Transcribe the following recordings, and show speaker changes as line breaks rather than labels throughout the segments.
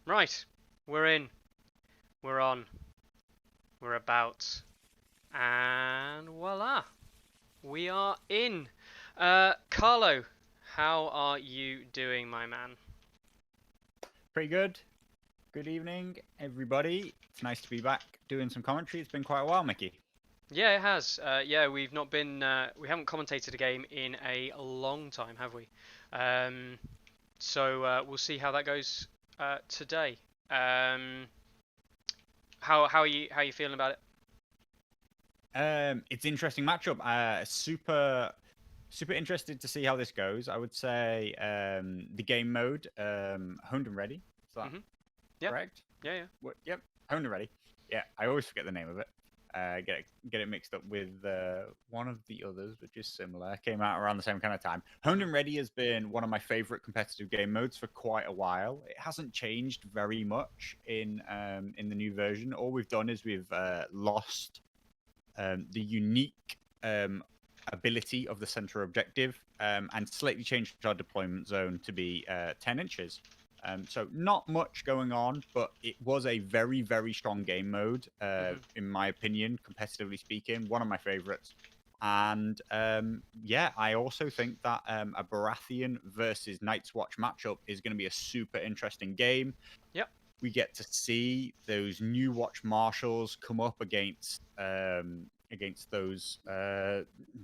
Right, we're in, we're on, we're about, and voila, we are in. Carlo, how are you doing, my man?
Pretty good. Good evening, everybody. It's nice to be back doing some commentary. It's been quite a while, Mickey.
Yeah, it has. Yeah, we've not been, we haven't commentated a game in a long time, have we? So we'll see how that goes today. Um, how are you feeling about it?
It's an interesting matchup. Super interested to see how this goes. I would say the game mode, honed and ready. Is that
Yep.
correct?
Yeah, yeah.
Yep, honed and ready. Yeah, I always forget the name of it. Get it mixed up with one of the others, which is similar. Came out around the same kind of time. Honed and Ready has been one of my favorite competitive game modes for quite a while. It hasn't changed very much in the new version. All we've done is we've lost the unique ability of the center objective and slightly changed our deployment zone to be 10 inches. So not much going on, but it was a very, very strong game mode, in my opinion, competitively speaking, one of my favorites. And yeah, I also think that a Baratheon versus Night's Watch matchup is going to be a super interesting game.
Yep.
We get to see those new Watch Marshals come up against those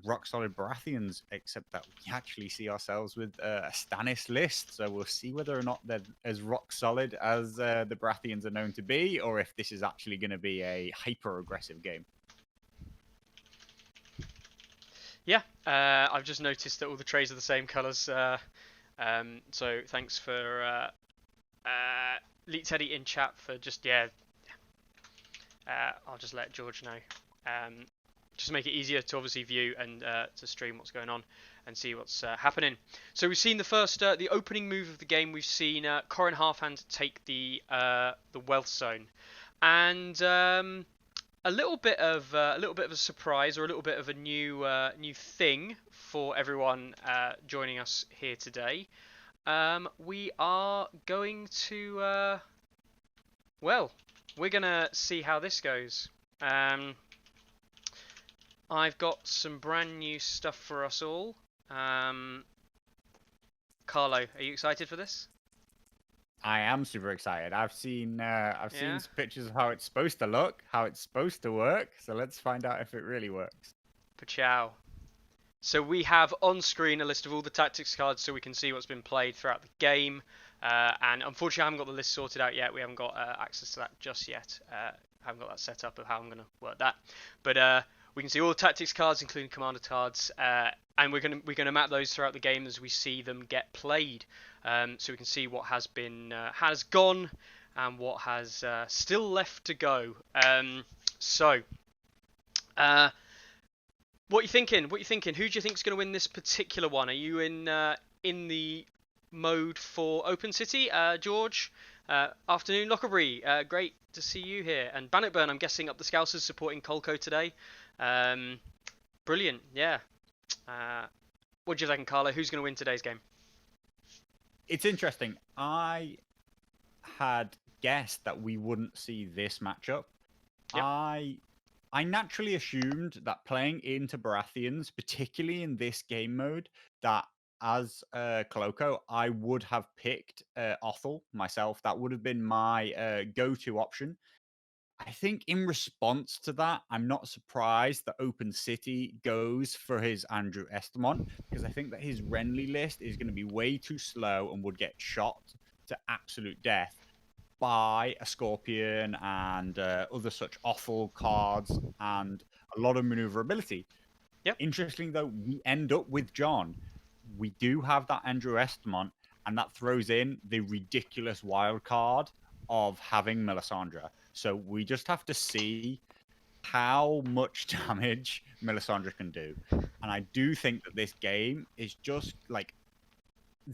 rock solid Baratheons, except that we actually see ourselves with a Stannis list. So we'll see whether or not they're as rock solid as the Baratheons are known to be, or if this is actually going to be a hyper aggressive game.
Yeah, I've just noticed that all the trays are the same colours. So thanks for Leet Teddy in chat for just I'll just let George know. Just make it easier to obviously view and to stream what's going on and see what's happening. So we've seen the opening move of the game. We've seen Corrin Halfhand take the wealth zone, and a little bit of a surprise, or a little bit of a new thing for everyone joining us here today. We are going to we're gonna see how this goes. I've got some brand new stuff for us all. Carlo, are you excited for this?
I am super excited. I've seen
Yeah?
some pictures of how it's supposed to look, how it's supposed to work. So let's find out if it really works.
Pachow. So we have on screen a list of all the tactics cards so we can see what's been played throughout the game. And unfortunately, I haven't got the list sorted out yet. We haven't got access to that just yet. I haven't got that set up of how I'm going to work that. But we can see all the tactics cards, including commander cards, and we're gonna map those throughout the game as we see them get played. So we can see what has gone and what has still left to go. What are you thinking? Who do you think is going to win this particular one? Are you in the mode for OpenCity? George, afternoon. Lockerbie, great to see you here. And Bannockburn, I'm guessing up the Scousers supporting Kolco today. Brilliant, yeah. What do you think, Carlo? Who's going to win today's game?
It's interesting. I had guessed that we wouldn't see this matchup. Yep. I naturally assumed that playing into Baratheons, particularly in this game mode, that as Kolco, I would have picked Othel myself. That would have been my go-to option. I think in response to that, I'm not surprised that OpenCity goes for his Andrew Estamont, because I think that his Renly list is going to be way too slow and would get shot to absolute death by a Scorpion and other such awful cards and a lot of maneuverability.
Yep.
Interestingly, though, we end up with John. We do have that Andrew Estamont, and that throws in the ridiculous wild card of having Melisandre. So we just have to see how much damage Melisandre can do. And I do think that this game is just like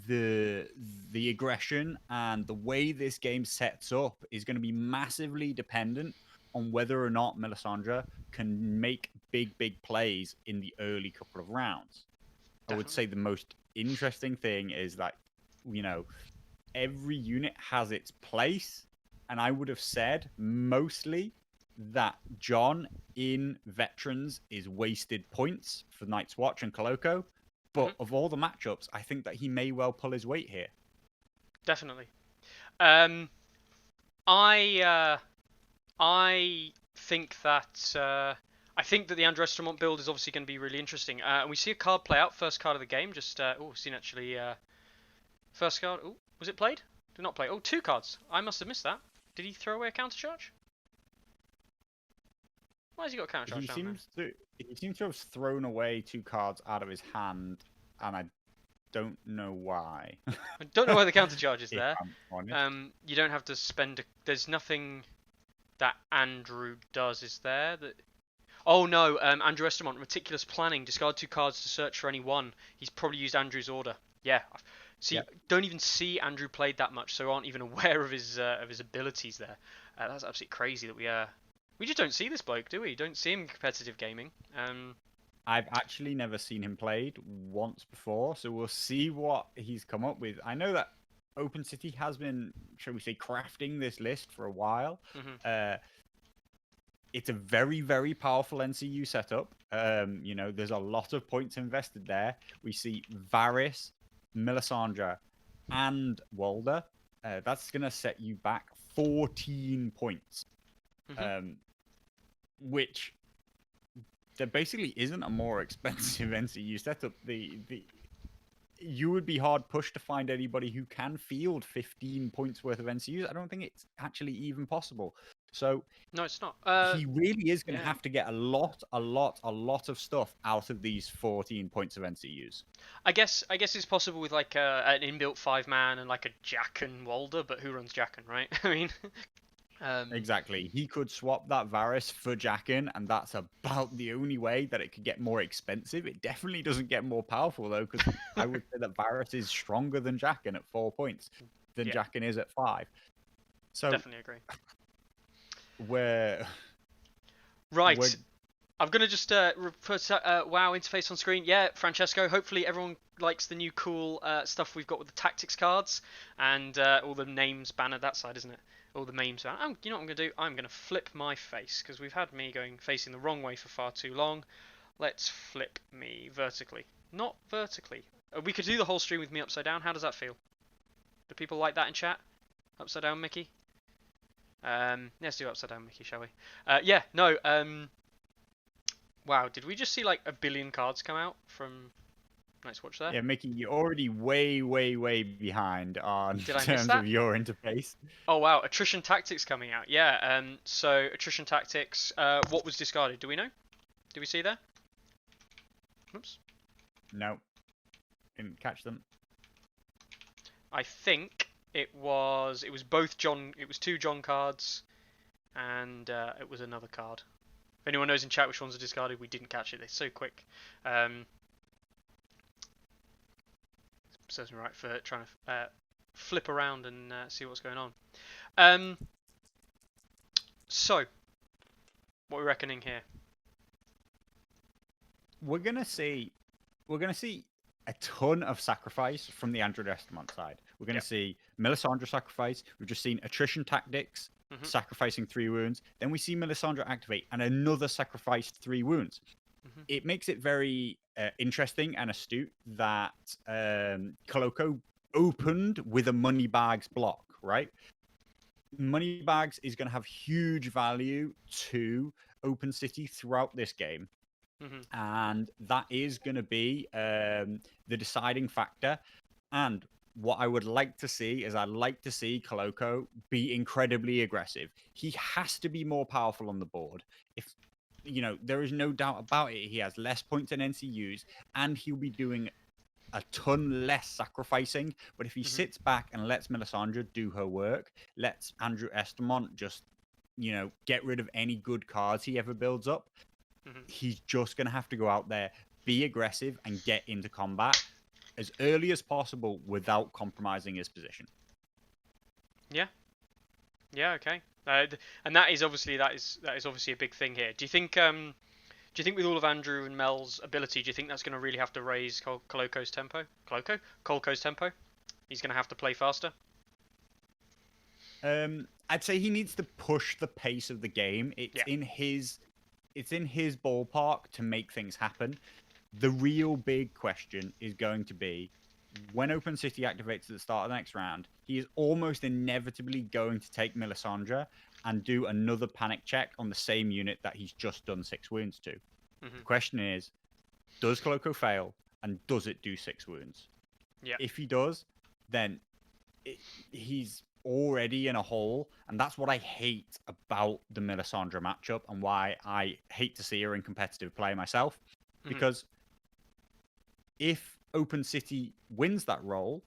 the aggression and the way this game sets up is going to be massively dependent on whether or not Melisandre can make big plays in the early couple of rounds. Definitely. I would say the most interesting thing is that, you know, every unit has its place, and I would have said mostly that John in Veterans is wasted points for Night's Watch and Kolco.
Hmm.
But of all the matchups, I think that he may well pull his weight here.
Definitely. Um, I I think that the Andrew Estermont build is obviously going to be really interesting. And we see a card play out, first card of the game. Just we've seen actually first card. Oh, was it played? Did not play. Oh, two cards. I must have missed that. Did he throw away a counter charge? Why has he got a counter charge down there?
He seems to have thrown away two cards out of his hand, and I don't know why.
I don't know why the counter charge is
If
there.
I'm honest.
You don't have to spend. There's nothing that Andrew does, is there? That. Oh no, Andrew Estermont, meticulous planning. Discard two cards to search for any one. He's probably used Andrew's order. Yeah. See,
Yeah.
don't even see Andrew played that much, so aren't even aware of his abilities there. That's absolutely crazy that we just don't see this bloke, do we? Don't see him in competitive gaming.
I've actually never seen him played once before, so we'll see what he's come up with. I know that OpenCity has been, shall we say, crafting this list for a while.
Mhm.
It's a very, very powerful NCU setup. There's a lot of points invested there. We see Varys, Melisandre, and Walder. That's going to set you back 14 points,
Mhm.
which there basically isn't a more expensive NCU setup. You would be hard pushed to find anybody who can field 15 points worth of NCUs. I don't think it's actually even possible. So
No, it's not.
he really is going to
Yeah.
have to get a lot of stuff out of these 14 points of NCUs.
I guess it's possible with like an inbuilt 5-man and like a Jack and Walder, but who runs Jacken, right? I mean,
Exactly. He could swap that Varys for Jaqen, and that's about the only way that it could get more expensive. It definitely doesn't get more powerful, though, because I would say that Varys is stronger than Jaqen at 4 points than
Yeah.
Jaqen is at 5. So
definitely agree.
we're
Right. I'm gonna just put WoW interface on screen. Yeah, Francesco. Hopefully everyone likes the new cool stuff we've got with the tactics cards and all the names banner that side, isn't it? All the memes banner. You know what I'm gonna do? I'm gonna flip my face because we've had me facing the wrong way for far too long. Let's flip me vertically, not vertically. We could do the whole stream with me upside down. How does that feel? Do people like that in chat? Upside down Mickey. Let's do upside down Mickey, shall we? Yeah. No. Wow, did we just see like a billion cards come out from Night's Watch there?
Yeah, Mickey, you're already way, way, way behind on
Did I miss
terms
that?
of your interface.
Oh wow, attrition tactics coming out. Yeah. So attrition tactics. What was discarded? Do we know? Do we see there? Oops.
No, didn't catch them.
I think it was both John. It was two John cards, and it was another card. If anyone knows in chat which ones are discarded, we didn't catch it. They're so quick. Serves me right for trying to flip around and see what's going on. So, what are we reckoning here?
We're gonna see a ton of sacrifice from the Andrew Estamont side. We're gonna see Melisandre sacrifice. We've just seen attrition tactics, sacrificing 3 wounds. Then we see Melisandre activate and another sacrificed 3 wounds. It makes it very interesting and astute that Kolco opened with a Moneybags block, right? Moneybags is going to have huge value to OpenCity throughout this game. And that is going to be the deciding factor. And what I would like to see is I'd like to see Kolco be incredibly aggressive. He has to be more powerful on the board. If there is no doubt about it. He has less points than NCUs, and he'll be doing a ton less sacrificing. But if he sits back and lets Melisandre do her work, lets Andrew Estamont just, get rid of any good cards he ever builds up, he's just going to have to go out there, be aggressive, and get into combat as early as possible without compromising his position.
Yeah. Yeah. Okay. And that is obviously a big thing here. Do you think with all of Andrew and Mel's ability, do you think that's going to really have to raise Kolco's tempo? Kolco's tempo? He's going to have to play faster.
I'd say he needs to push the pace of the game.
Yeah.
It's in his ballpark to make things happen. The real big question is going to be when OpenCity activates at the start of the next round, he is almost inevitably going to take Melisandre and do another panic check on the same unit that he's just done 6 wounds to. The question is, does Kolco fail and does it do 6 wounds?
Yeah.
If he does, then he's already in a hole, and that's what I hate about the Melisandre matchup and why I hate to see her in competitive play myself. Because if OpenCity wins that role,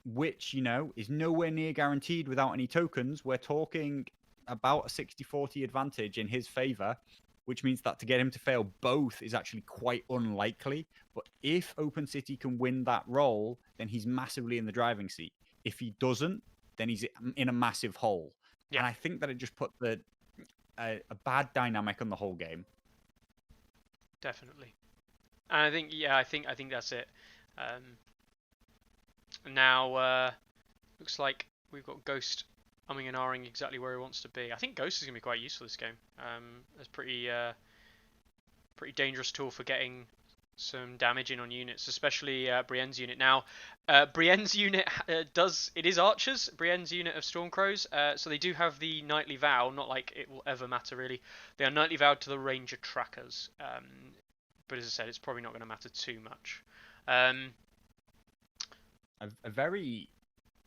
which, is nowhere near guaranteed without any tokens, we're talking about a 60-40 advantage in his favor, which means that to get him to fail both is actually quite unlikely. But if OpenCity can win that role, then he's massively in the driving seat. If he doesn't, then he's in a massive hole.
Yeah.
And I think that it just put a bad dynamic on the whole game.
Definitely. And I think that's it. Now, looks like we've got Ghost umming and ahhing exactly where he wants to be. I think Ghost is going to be quite useful this game. It's pretty dangerous tool for getting some damage in on units, especially Brienne's unit. Now, Brienne's unit is archers. Brienne's unit of Stormcrows, so they do have the Nightly Vow. Not like it will ever matter really. They are Nightly Vowed to the Ranger trackers. But as I said, it's probably not going to matter too much.
A very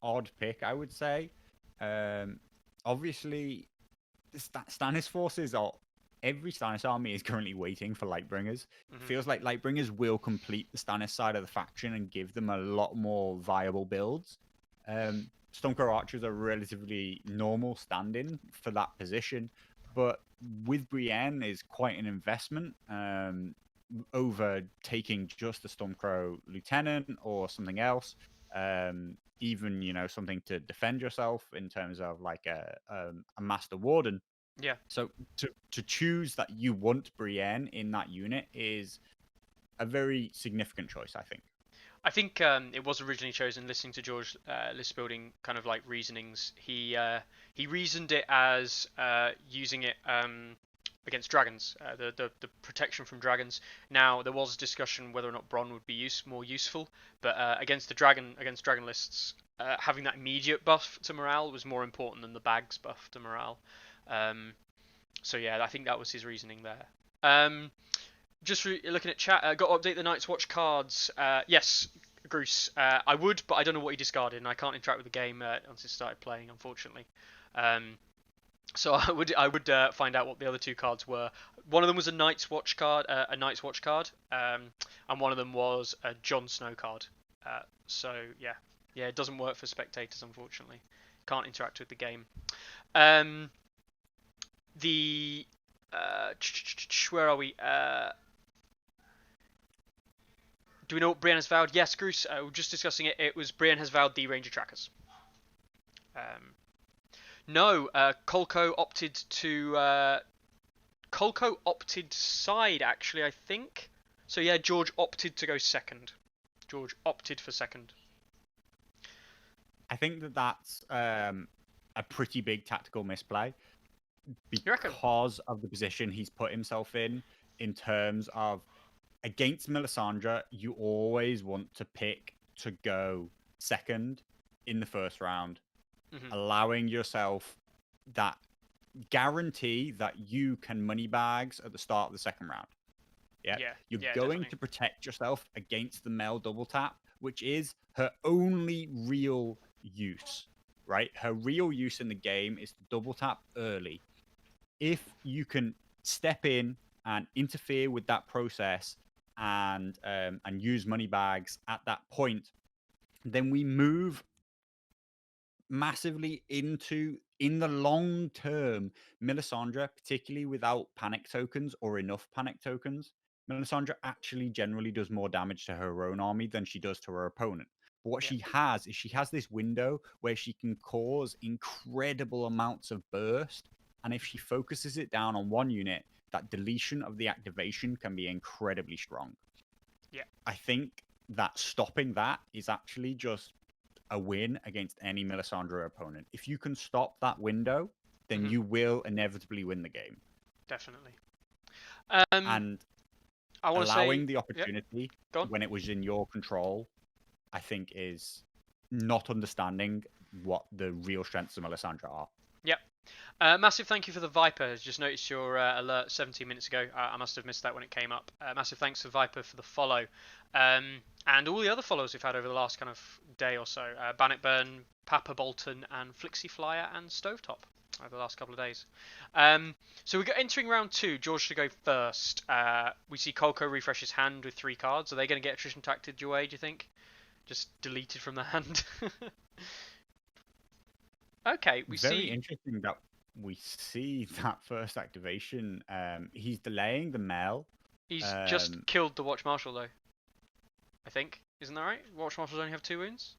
odd pick, I would say. Obviously, Stannis forces are. Every Stannis army is currently waiting for Lightbringers. It feels like Lightbringers will complete the Stannis side of the faction and give them a lot more viable builds. Stormcrow archers are relatively normal stand-in for that position, but with Brienne is quite an investment over taking just a Stormcrow lieutenant or something else. Even something to defend yourself in terms of like a Master Warden.
Yeah.
So to choose that you want Brienne in that unit is a very significant choice, I think.
I think it was originally chosen listening to George list building kind of like reasonings. He reasoned it as using it against dragons, the protection from dragons. Now there was a discussion whether or not Bronn would be more useful, but against dragon lists, having that immediate buff to morale was more important than the bags buff to morale. So yeah, I think that was his reasoning there. Just looking at chat, got to update the Night's Watch cards. Yes, Bruce, I would, but I don't know what he discarded, and I can't interact with the game once it started playing, unfortunately. So I would find out what the other two cards were. One of them was a Night's Watch card, and one of them was a Jon Snow card. So yeah, it doesn't work for spectators, unfortunately. Can't interact with the game. Where are we? Do we know what Brienne has vowed? Yes, Bruce. We're just discussing it. It was Brienne has vowed the Ranger trackers. No, Kolco opted side, actually, I think. So yeah, George opted to go second. George opted for second.
I think that's a pretty big tactical misplay because of the position he's put himself in terms of against Melisandre, you always want to pick to go second in the first round, allowing yourself that guarantee that you can money bags at the start of the second round. You're going
definitely
to protect yourself against the Mel double tap, which is her only real use, right? Her real use in the game is to double tap early. If you can step in and interfere with that process and use money bags at that point, then we move massively into, in the long term, Melisandre, particularly without panic tokens or enough panic tokens, Melisandre actually generally does more damage to her own army than she does to her opponent. But what she has is this window where she can cause incredible amounts of burst. And if she focuses it down on one unit, that deletion of the activation can be incredibly strong.
Yeah.
I think that stopping that is actually just a win against any Melisandre opponent. If you can stop that window, then
Mhm.
you will inevitably win the game.
Definitely.
And
I want to
allowing
say,
the
yep,
opportunity
go on.
when it was in your control, I think, is not understanding what the real strengths of Melisandre are.
Yep. Massive thank you for the Viper. I just noticed your alert 17 minutes ago. I must have missed that when it came up. Massive thanks to Viper for the follow. And all the other follows we've had over the last kind of day or so. Bannockburn, Papa Bolton, and Flixie Flyer, and Stovetop over the last couple of days. So we're entering round 2. George should go first. We see Kolco refresh his hand with 3 cards. Are they going to get attrition tacted your way, do you think? Just deleted from the hand? Okay, we
Very
see...
interesting that we see that first activation. He's delaying the Mel.
He's just killed the Watch Marshal, though. I think. Isn't that right? Watch Marshals only have 2 wounds?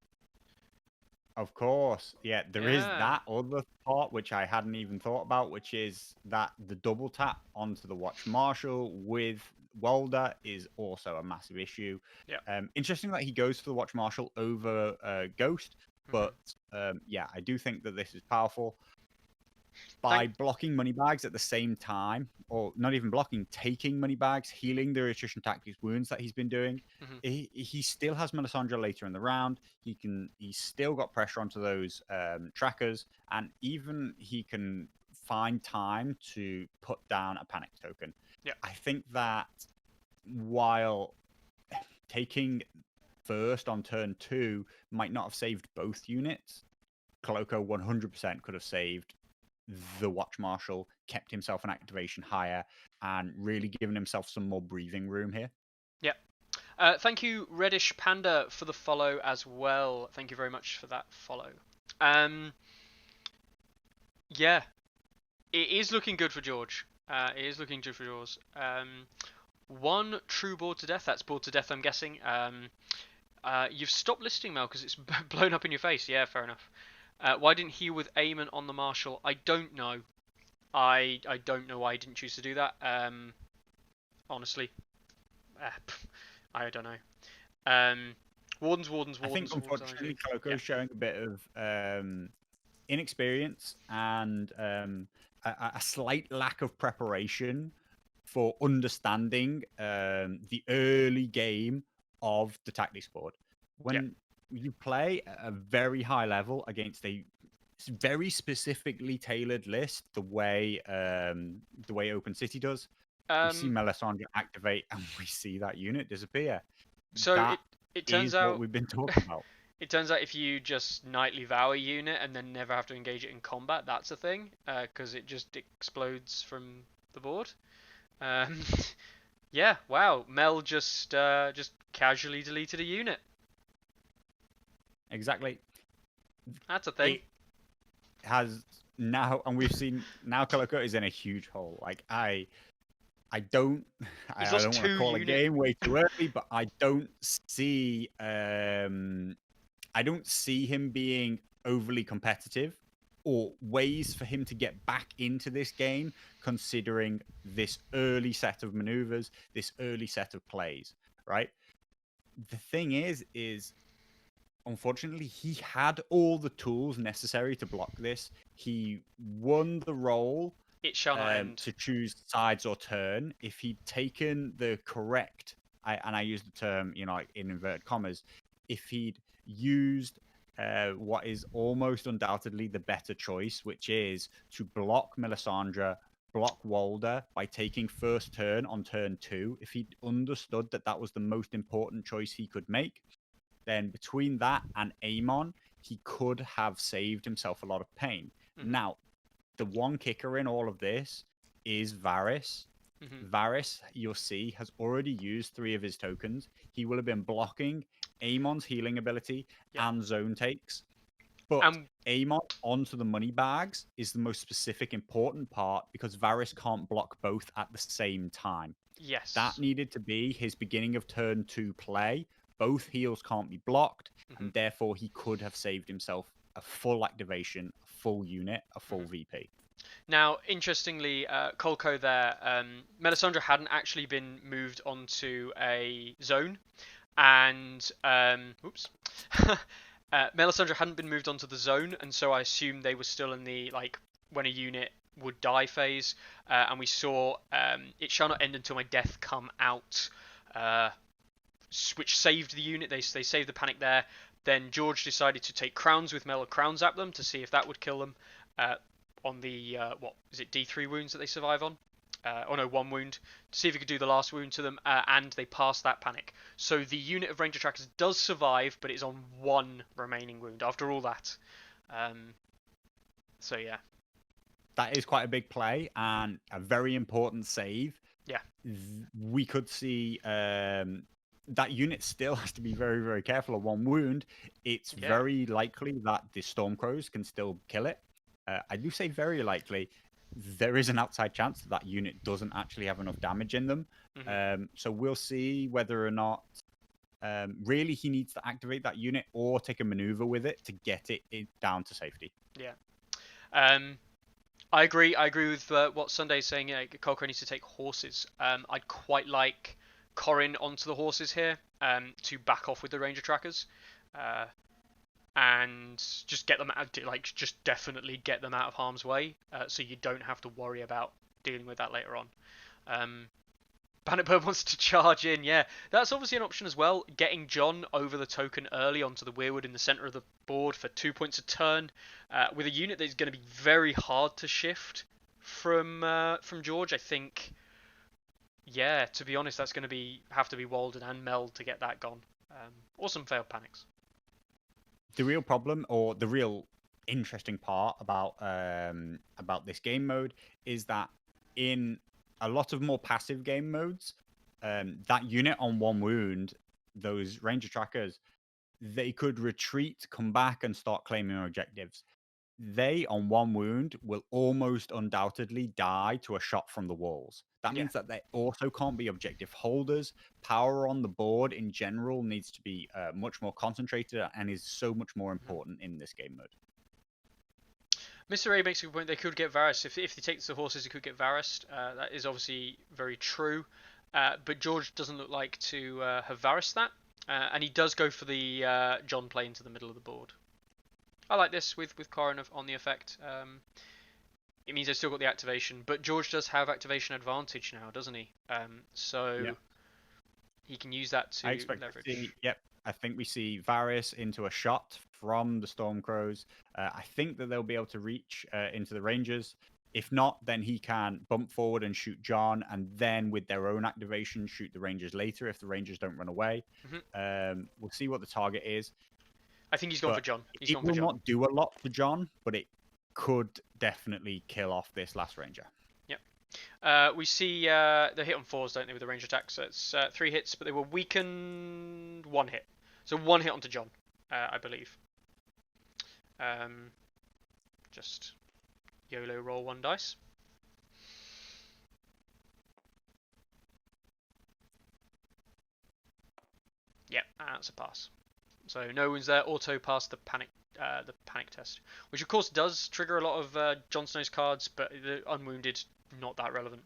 Of course. Yeah, there is
Yeah.
that other part which I hadn't even thought about, which is that the double tap onto the Watch Marshal with Walder is also a massive issue.
Yeah.
Interesting that he goes for the Watch Marshal over Ghost,
Mhm.
but yeah, I do think that this is powerful. By
Thank.
blocking money bags at the same time, or not even blocking, taking money bags, healing the attrition tactics wounds that he's been doing,
Mhm.
he still has Melisandre later in the round. He's still got pressure onto those trackers, and even he can find time to put down a panic token.
Yeah.
I think that while taking first on turn 2 might not have saved both units, Kolco 100% could have saved the Watch Marshal, kept himself an activation higher, and really given himself some more breathing room here.
Yeah. Thank you, Reddish Panda, for the follow as well. Thank you very much for that follow. Yeah, it is looking good for George. It is looking good for George. 1 true board to death. That's board to death, I'm guessing. You've stopped listing, Mel, because it's blown up in your face. Yeah, fair enough. Why didn't he with Eamon on the Marshal? I don't know. I don't know why he didn't choose to do that. Honestly, I don't know. Wardens.
I think, unfortunately, Kolco's showing a bit of inexperience and a slight lack of preparation for understanding the early game of the tactics board. When you play at a very high level against a very specifically tailored list, the way OpenCity does, we see Melisandre activate and we see that unit disappear.
So
That
it turns
is what
out
we've been talking about.
It turns out if you just nightly vow a unit and then never have to engage it in combat, that's a thing, because it just explodes from the board. Yeah, wow. Mel just casually deleted a unit.
Exactly.
That's a thing.
It has now, and we've seen now Kolco is in a huge hole. Like I don't want to call a game way too early, but I don't see him being overly competitive or ways for him to get back into this game, considering this early set of maneuvers, this early set of plays, right? The thing is unfortunately, he had all the tools necessary to block this. He won the role
It shall not end.
to choose sides or turn. If he'd taken the correct, and I use the term, like in inverted commas, if he'd used what is almost undoubtedly the better choice, which is to block Melisandre, block Walder by taking first turn on turn 2, if he'd understood that that was the most important choice he could make, then between that and Amon, he could have saved himself a lot of pain.
Mm-hmm.
Now, the one kicker in all of this is Varys.
Mm-hmm.
Varys, you'll see, has already used 3 of his tokens. He will have been blocking Amon's healing ability and zone takes. But Amon onto the money bags is the most specific important part because Varys can't block both at the same time.
Yes.
That needed to be his beginning of turn 2 play. Both heals can't be blocked, and therefore he could have saved himself a full activation, a full unit, a full VP.
Now, interestingly, Kolco there, Melisandre hadn't actually been moved onto a zone, and Melisandre hadn't been moved onto the zone, and so I assumed they were still in the like when a unit would die phase. And we saw it shall not end until my death come out, which saved the unit. They saved the panic there. Then George decided to take crowns with Mel crowns at them to see if that would kill them. On the what is it D3 wounds that they survive on? Oh no, 1 wound, to see if he could do the last wound to them, and they passed that panic. So the unit of Ranger Trackers does survive, but it's on 1 remaining wound after all that. So yeah.
That is quite a big play and a very important save.
Yeah.
We could see that unit still has to be very, very careful of 1 wound. It's very likely that the Stormcrows can still kill it. I do say very likely. There is an outside chance that that unit doesn't actually have enough damage in them. So we'll see whether or not really he needs to activate that unit or take a maneuver with it to get it down to safety.
Yeah. I agree. I agree with what Sunday's saying. Yeah, Kolco needs to take horses. I'd quite like Corin onto the horses here to back off with the Ranger Trackers. And just get them out, like just definitely get them out of harm's way, so you don't have to worry about dealing with that later on. Bannockbird wants to charge in, yeah, that's obviously an option as well. Getting John over the token early onto the Weirwood in the center of the board for 2 points a turn, with a unit that's going to be very hard to shift from George. I think, yeah, to be honest, that's going to have to be Walden and Mel to get that gone, or some failed panics.
The real problem, or the real interesting part about this game mode, is that in a lot of more passive game modes, that unit on 1 wound, those Ranger Trackers, they could retreat, come back, and start claiming objectives. They, on 1 wound, will almost undoubtedly die to a shot from the walls. That means that they also can't be objective holders. Power on the board in general needs to be much more concentrated and is so much more important in this game mode.
Mr. A makes a good point. They could get Varys. If they take the horses, they could get Varys. That is obviously very true. But George doesn't look like to have Varys that. And he does go for the John play into the middle of the board. I like this with Corin on the effect. It means they've still got the activation, but George does have activation advantage now, doesn't he? So he can use that to leverage.
I think we see Varys into a shot from the Stormcrows. I think that they'll be able to reach into the Rangers. If not, then he can bump forward and shoot John, and then with their own activation, shoot the Rangers later if the Rangers don't run away. We'll see what the target is.
I think he's gone for John.
It will not do a lot for John, but it could definitely kill off this last Ranger.
Yep. We see the hit on 4s, don't they, with the Ranger attack? So it's 3 hits, but they were weakened 1 hit. So 1 hit onto John, I believe. Just YOLO roll 1 dice. Yep, that's a pass. So no one's there. Auto passed the panic test, which of course does trigger a lot of Jon Snow's cards, but the unwounded, not that relevant.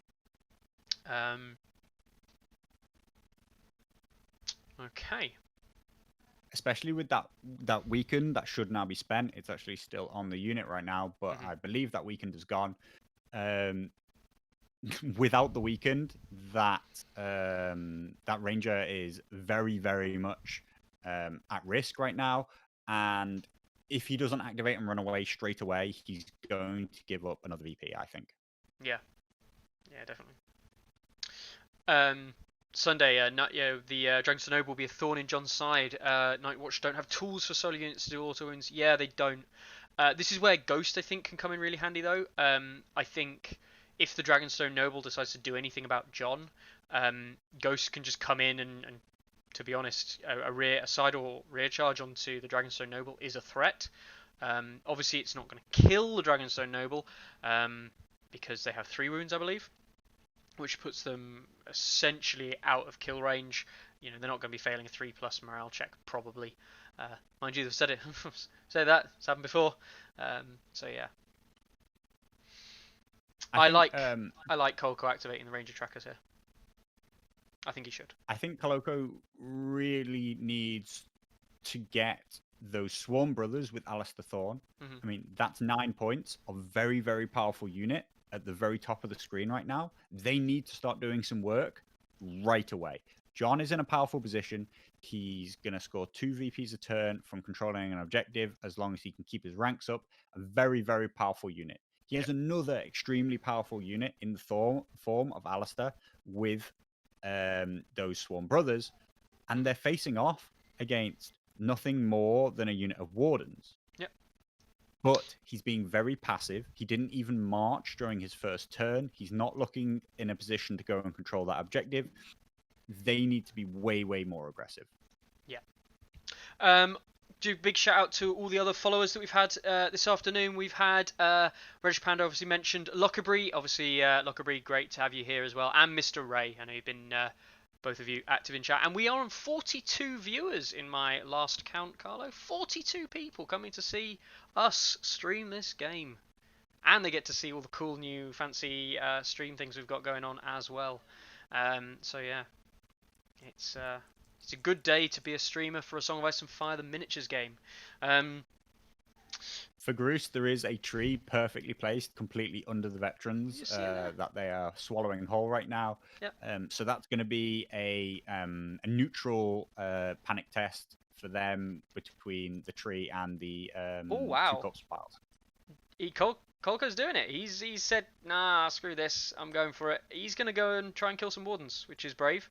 Okay.
Especially with that weakened, that should now be spent. It's actually still on the unit right now, but I believe that weakened is gone. Without the weakened, that Ranger is very, very much at risk right now, and if he doesn't activate and run away straight away, he's going to give up another VP, I think.
Yeah, definitely. Sunday, the Dragonstone Noble will be a thorn in John's side. Nightwatch don't have tools for solo units to do auto wounds. Yeah, they don't. This is where Ghost, I think, can come in really handy, though. I think if the Dragonstone Noble decides to do anything about John, Ghost can just come in and to be honest, a side or rear charge onto the Dragonstone Noble is a threat. Obviously, it's not going to kill the Dragonstone Noble because they have 3 wounds, I believe, which puts them essentially out of kill range. You know, they're not going to be failing a 3+ morale check, probably. Mind you, they've said it. Say that. It's happened before. So yeah. I like Kolco activating the Ranger Trackers here. I think he should.
I think Kolco really needs to get those Swarm Brothers with Alistair Thorne.
Mhm.
I mean, that's 9 points of very, very powerful unit at the very top of the screen right now. They need to start doing some work right away. John is in a powerful position. He's going to score 2 VPs a turn from controlling an objective as long as he can keep his ranks up. A very, very powerful unit. He has another extremely powerful unit in the form of Alistair with those Swarm Brothers, and they're facing off against nothing more than a unit of Wardens.
Yep.
But he's being very passive. He didn't even march during his first turn. He's not looking in a position to go and control that objective. They need to be way, way more aggressive.
Yeah. Do big shout out to all the other followers that we've had this afternoon. We've had Reg Panda, obviously mentioned, Lockerbie, obviously Lockerbie, great to have you here as well, and Mr. Ray. I know you've been both of you active in chat, and we are on 42 viewers in my last count, Carlo. 42 people coming to see us stream this game, and they get to see all the cool new fancy stream things we've got going on as well. So yeah, it's a good day to be a streamer for A Song of Ice and Fire, the miniatures game.
For Groose, there is a tree perfectly placed, completely under the veterans that they are swallowing whole right now.
Yep.
So that's going to be a neutral panic test for them between the tree and the
Oh wow!
2 corpse piles.
Kolco's doing it. He's said, nah, screw this. I'm going for it. He's going to go and try and kill some Wardens, which is brave.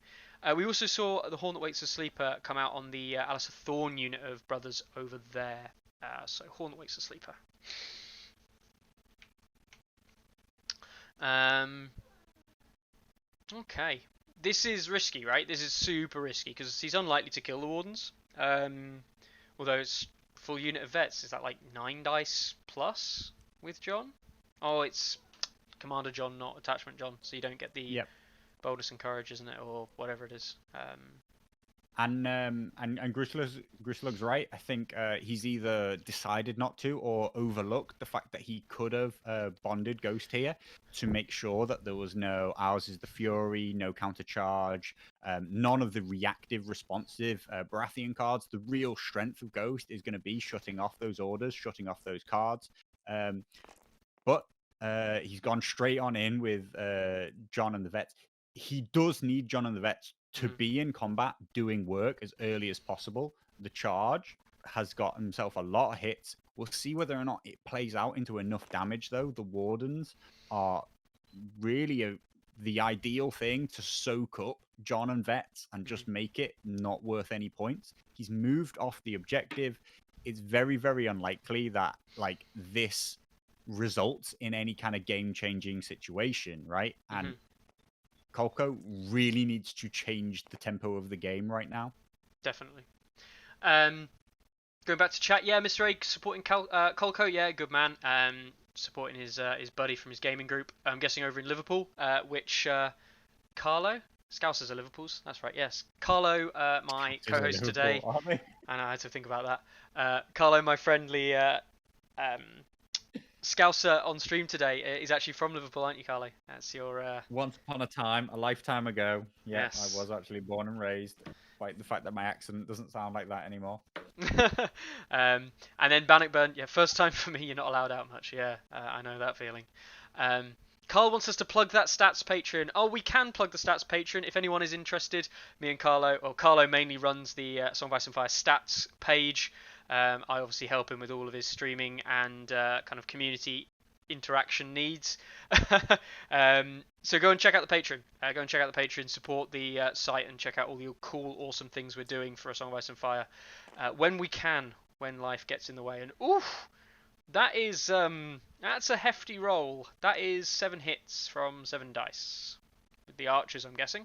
We also saw the Horn That Wakes the Sleeper come out on the Alistair Thorne unit of brothers over there. So Horn That Wakes the Sleeper. Okay. This is risky, right? This is super risky because he's unlikely to kill the Wardens. Although it's full unit of vets. Is that like 9 dice plus with John? Oh, it's Commander John, not Attachment John. So you don't get the boldness and courage, isn't it, or whatever it is.
And Grislug's right. I think he's either decided not to or overlooked the fact that he could have bonded Ghost here to make sure that there was no Ours is the Fury, no countercharge, none of the reactive, responsive Baratheon cards. The real strength of Ghost is going to be shutting off those orders, shutting off those cards. But he's gone straight on in with John and the Vets. He does need John and the Vets to be in combat doing work as early as possible. The charge has got himself a lot of hits. We'll see whether or not it plays out into enough damage, though. The Wardens are really the ideal thing to soak up John and Vets and just make it not worth any points. He's moved off the objective. It's very, very unlikely that this results in any kind of game-changing situation, right? And Kolco really needs to change the tempo of the game right now.
Definitely. Going back to chat, yeah, Mr. A supporting Kolco, yeah, good man. Supporting his buddy from his gaming group. I'm guessing over in Liverpool, which Carlo Scousers are Liverpool's. That's right. Yes, Carlo, my co-host today. And I had to think about that. Carlo, my friendly Scouser on stream today is actually from Liverpool, aren't you, Carlo? That's your.
Once upon a time, a lifetime ago. Yeah,
yes.
I was actually born and raised. Despite the fact that my accent doesn't sound like that anymore.
And then Bannockburn, yeah, first time for me. You're not allowed out much. Yeah, I know that feeling. Carl wants us to plug that stats Patreon. Oh, we can plug the stats Patreon if anyone is interested. Me and Carlo mainly runs the Song of Ice and Fire stats page. I obviously help him with all of his streaming and kind of community interaction needs. So go and check out the Patreon. Go and check out the Patreon, support the site, and check out all the cool, awesome things we're doing for A Song of Ice and Fire when we can, when life gets in the way. And oof, that is that's a hefty roll. That is 7 hits from 7 dice with the archers, I'm guessing.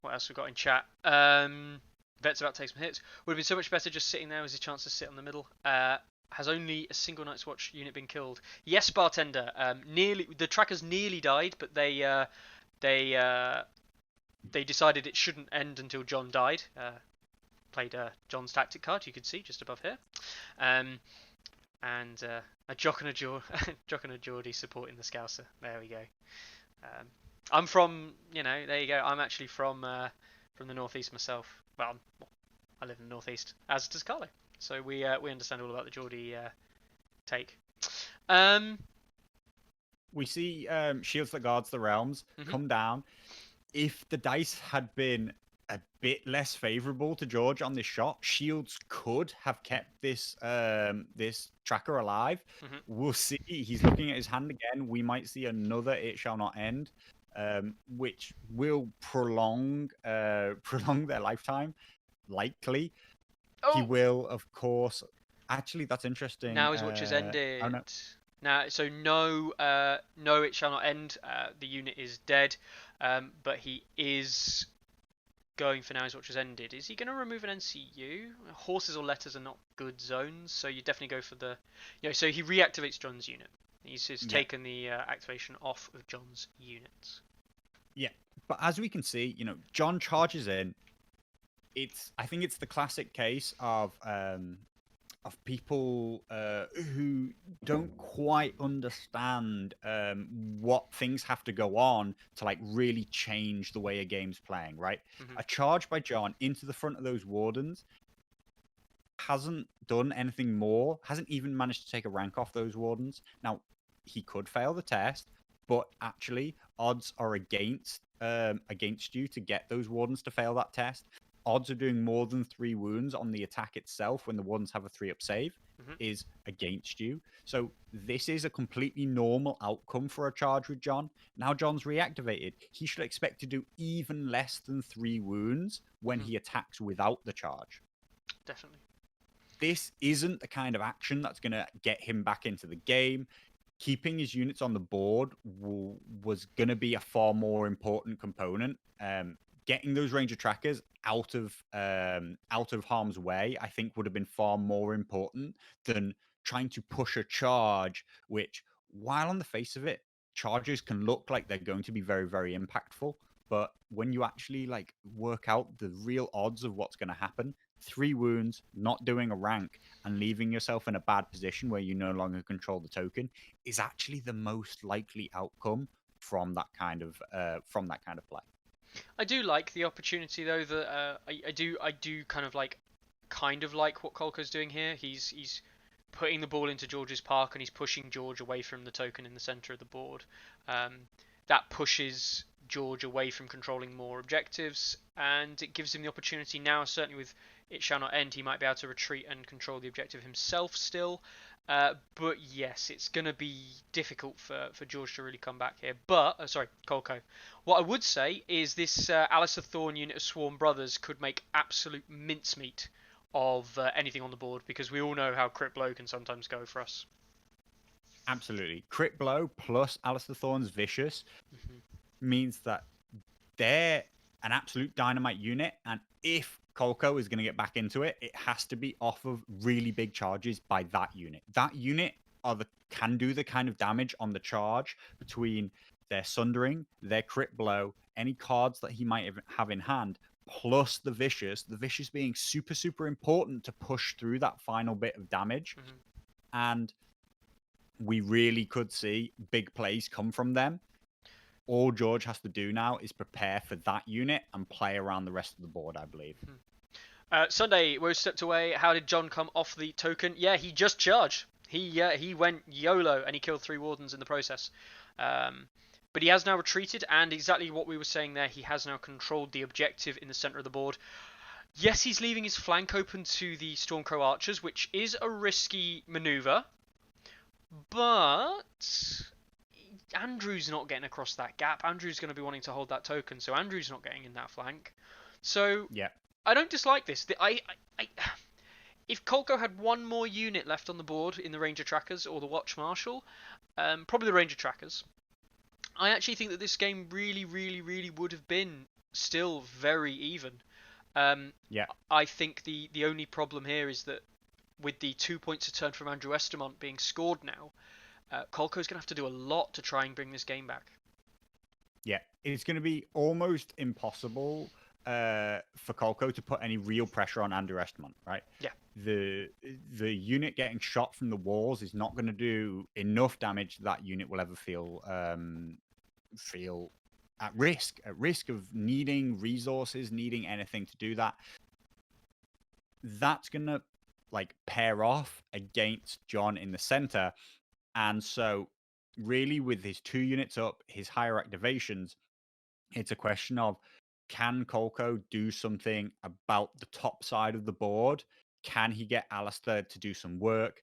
What else we got in chat? Vet's about to take some hits. Would have been so much better just sitting there as a chance to sit on the middle. Has only a single Night's Watch unit been killed? Yes, bartender. Nearly, the trackers nearly died, but they decided it shouldn't end until John died. Played John's tactic card, you could see just above here. And a Jock and a Geordie supporting the Scouser. There we go. I'm from, there you go. I'm actually from the northeast myself. Well, I live in the northeast, as does Carlo. So we understand all about the Geordie take.
We see shields that guards the realms
Mhm.
come down. If the dice had been a bit less favorable to George on this shot, shields could have kept this tracker alive.
Mhm.
We'll see. He's looking at his hand again. We might see another It Shall Not End, which will prolong prolong their lifetime. Likely, he
Oh,
will, of course. Actually, that's interesting.
now his watch has
I don't
ended.
know.
Now, so no, no, it shall not end. The unit is dead, but he is going for now. His watch has ended. Is he going to remove an NCU? Horses or letters are not good zones, so you definitely go for the. So he reactivates John's unit. He's
Yeah.
taken the activation off of John's units.
Yeah, but as we can see, John charges in. I think it's the classic case of people who don't quite understand what things have to go on to like really change the way a game's playing. Right,
Mhm.
a charge by John into the front of those wardens hasn't done anything more. Hasn't even managed to take a rank off those wardens. Now, he could fail the test, but actually, odds are against you to get those wardens to fail that test. Odds of doing more than 3 wounds on the attack itself when the wardens have a 3-up save
Mhm.
is against you. So this is a completely normal outcome for a charge with John. Now John's reactivated. He should expect to do even less than 3 wounds when
Mhm.
he attacks without the charge.
Definitely.
This isn't the kind of action that's going to get him back into the game. Keeping his units on the board was going to be a far more important component. Getting those ranger trackers out of harm's way, I think, would have been far more important than trying to push a charge. Which, while on the face of it, charges can look like they're going to be very, very impactful. But when you actually like work out the real odds of what's going to happen, 3 wounds, not doing a rank, and leaving yourself in a bad position where you no longer control the token is actually the most likely outcome from that kind of play.
I do like the opportunity though that I do kind of like what Kolko's doing here. He's putting the ball into George's park and he's pushing George away from the token in the center of the board. That pushes George away from controlling more objectives, and it gives him the opportunity now. Certainly with It Shall Not End, he might be able to retreat and control the objective himself still. But yes, it's going to be difficult for George to really come back here. But, sorry, Kolko. What I would say is this Alistair Thorne unit of Swarm Brothers could make absolute mincemeat of anything on the board, because we all know how Crit Blow can sometimes go for us.
Absolutely. Crit Blow plus Alistair Thorne's Vicious
Mm-hmm.
means that they're an absolute dynamite unit, and if Kolko is going to get back into it, it has to be off of really big charges by that unit. That unit can do the kind of damage on the charge between their Sundering, their Crit Blow, any cards that he might have in hand, plus the Vicious being super, super important to push through that final bit of damage.
Mm-hmm.
And we really could see big plays come from them. All George has to do now is prepare for that unit and play around the rest of the board, I believe.
Sunday, Woe stepped away. How did John come off the token? Yeah, he just charged. He went YOLO and he killed 3 Wardens in the process. But he has now retreated, and exactly what we were saying there, he has now controlled the objective in the center of the board. Yes, he's leaving his flank open to the Stormcrow archers, which is a risky maneuver. But Andrew's not getting across that gap. Andrew's going to be wanting to hold that token, so Andrew's not getting in that flank. So
yeah,
I don't dislike this. If Kolko had one more unit left on the board in the Ranger Trackers or the Watch Marshal, probably the Ranger Trackers, I actually think that this game really, really, really would have been still very even.
yeah.
I think the only problem here is that with the 2 points a turn from Andrew Estermont being scored now, Kolko's going to have to do a lot to try and bring this game back.
Yeah, it's going to be almost impossible for Kolko to put any real pressure on Andrew Estermont, right?
Yeah.
The unit getting shot from the walls is not going to do enough damage that unit will ever feel at risk of needing resources, needing anything to do that. that's gonna like pair off against John in the center. And so really with his 2 units up, his higher activations, it's a question of, can Kolco do something about the top side of the board? Can he get Alistair to do some work?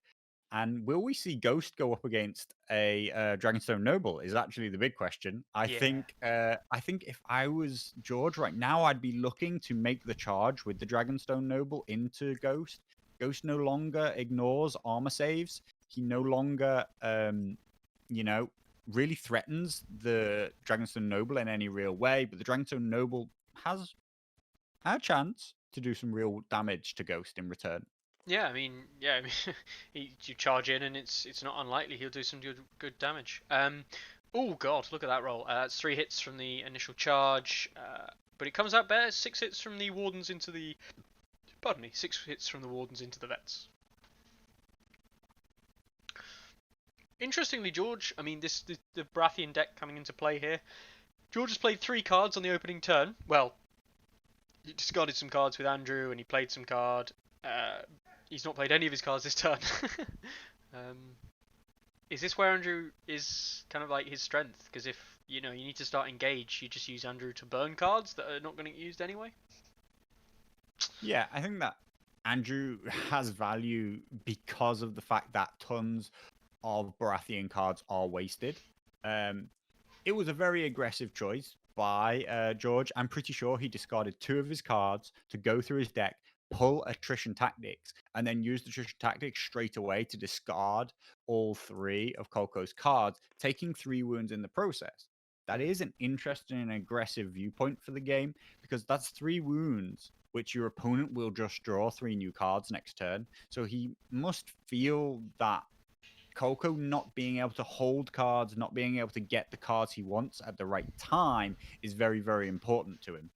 And will we see Ghost go up against a Dragonstone Noble? Is actually the big question. I
Yeah.
think. I think if I was George right now, I'd be looking to make the charge with the Dragonstone Noble into Ghost. Ghost no longer ignores armor saves. He no longer, you know, really threatens the Dragonstone Noble in any real way. But the Dragonstone Noble has a chance to do some real damage to Ghost in return.
Yeah, I mean, you charge in, and it's not unlikely he'll do some good damage. Oh god, look at that roll. It's 3 hits from the initial charge, but it comes out better. 6 hits from the wardens into the. Pardon me, 6 hits from the wardens into the vets. Interestingly, George, I mean, the Baratheon deck coming into play here. George has played 3 cards on the opening turn. Well, he discarded some cards with Andrew, and he played some card. He's not played any of his cards this turn. um, is this where Andrew is kind of like his strength? Because if you need to start engage, you just use Andrew to burn cards that are not going to get used anyway.
Yeah, I think that Andrew has value because of the fact that tons of Baratheon cards are wasted. It was a very aggressive choice by George. I'm pretty sure he discarded 2 of his cards to go through his deck, pull attrition tactics, and then use the attrition tactics straight away to discard all 3 of Kolco's cards, taking 3 wounds in the process. That is an interesting and aggressive viewpoint for the game because that's 3 wounds which your opponent will just draw 3 new cards next turn. So he must feel that Kolco not being able to hold cards, not being able to get the cards he wants at the right time is very, very important to him.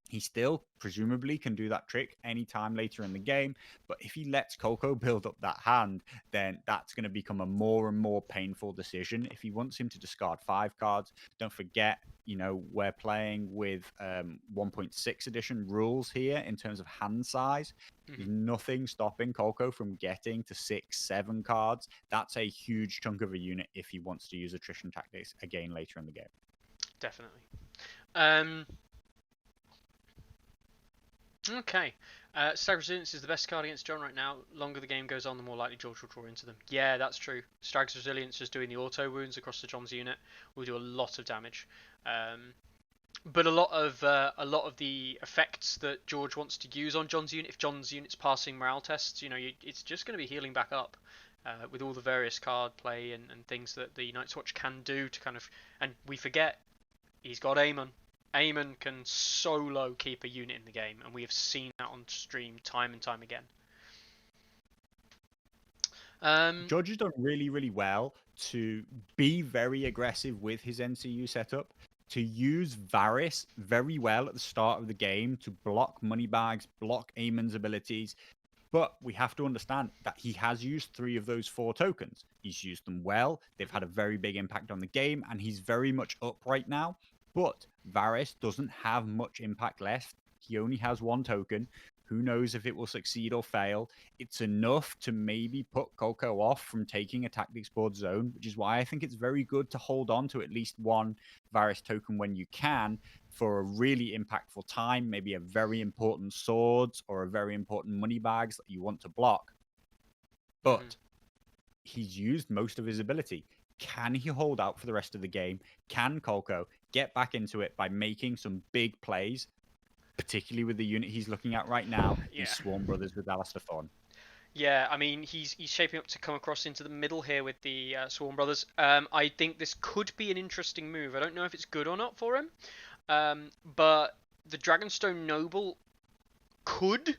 He still presumably can do that trick anytime later in the game, but if he lets Kolco build up that hand, then that's going to become a more and more painful decision. If he wants him to discard 5 cards, don't forget, we're playing with 1.6 edition rules here in terms of hand size. There's nothing stopping Kolco from getting to 6, 7 cards. That's a huge chunk of a unit if he wants to use attrition tactics again later in the game.
Definitely. Okay. Stag Resilience is the best card against John right now. Longer the game goes on, the more likely George will draw into them. Yeah, that's true. Stag's Resilience, just doing the auto wounds across the John's unit, will do a lot of damage. But a lot of the effects that George wants to use on John's unit, if John's unit's passing morale tests, it's just going to be healing back up with all the various card play and things that the Night's Watch can do to kind of. And we forget he's got Aemon. Aemon can solo keep a unit in the game, and we have seen that on stream time and time again.
George has done really, really well to be very aggressive with his NCU setup, to use Varys very well at the start of the game to block Moneybags, block Aemon's abilities. But we have to understand that he has used 3 of those 4 tokens. He's used them well. They've had a very big impact on the game, and he's very much up right now. But Varys doesn't have much impact left. He only has 1 token. Who knows if it will succeed or fail? It's enough to maybe put Kolco off from taking a tactics board zone, which is why I think it's very good to hold on to at least 1 Varys token when you can for a really impactful time, maybe a very important swords or a very important money bags that you want to block. But he's used most of his ability. Can he hold out for the rest of the game? Can Kolco get back into it by making some big plays, particularly with the unit he's looking at right now, these Swarm Brothers with Alistair Thorne?
Yeah, I mean, he's shaping up to come across into the middle here with the Swarm Brothers. I think this could be an interesting move. I don't know if it's good or not for him, but the Dragonstone Noble could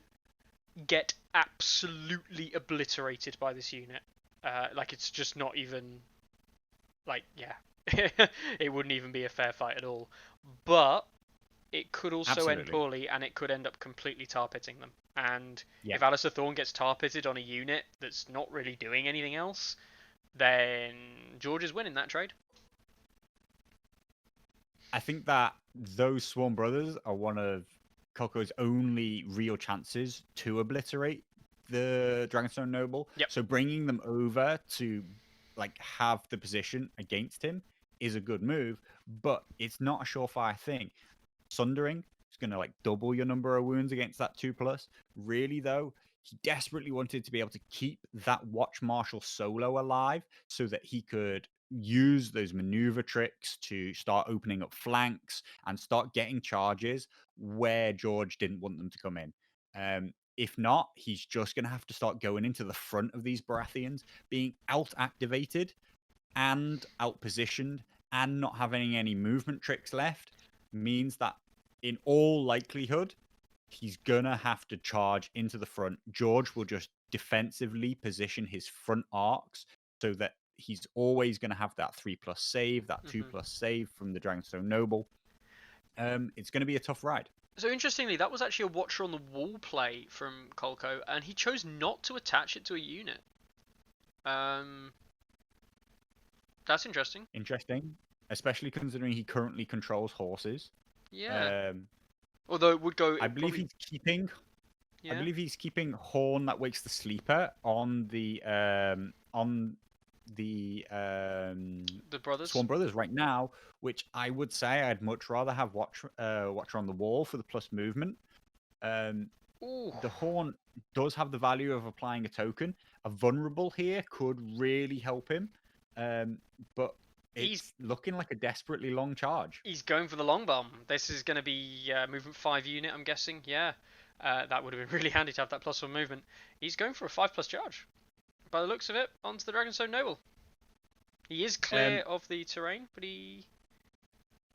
get absolutely obliterated by this unit. Like, it's just not even... Like, yeah. It wouldn't even be a fair fight at all. But it could also end poorly, and it could end up completely tar-pitting them. And if Alistair Thorne gets tar-pitted on a unit that's not really doing anything else, then George is winning that trade.
I think that those Swarm Brothers are one of Kolco's only real chances to obliterate the Dragonstone Noble.
Yep.
So bringing them over to like have the position against him is a good move, but it's not a surefire thing. Sundering is going to like double your number of wounds against that 2+. Really though, he desperately wanted to be able to keep that Watch Marshal solo alive so that he could use those maneuver tricks to start opening up flanks and start getting charges where George didn't want them to come in. If not, he's just going to have to start going into the front of these Baratheons, being out activated and out positioned and not having any movement tricks left means that in all likelihood, he's gonna have to charge into the front. George will just defensively position his front arcs so that he's always gonna have that 3+ save, that 2+ save from the Dragonstone Noble. It's gonna be a tough ride.
So interestingly, that was actually a Watcher on the Wall play from Kolco, and he chose not to attach it to a unit. That's interesting.
Interesting, especially considering he currently controls horses.
Yeah. Although it would go.
I believe he's keeping.
Yeah.
I believe he's keeping Horn that wakes the sleeper on the
brothers.
Swan Brothers right now, which I would say I'd much rather have Watcher on the Wall for the plus movement. The Horn does have the value of applying a token. A vulnerable here could really help him, but he's looking like a desperately long charge.
He's going for the long bomb. This is going to be movement 5 unit, I'm guessing. Yeah, that would have been really handy to have that +1 movement. He's going for a 5+ charge. By the looks of it, onto the Dragonstone Noble. He is clear of the terrain, but he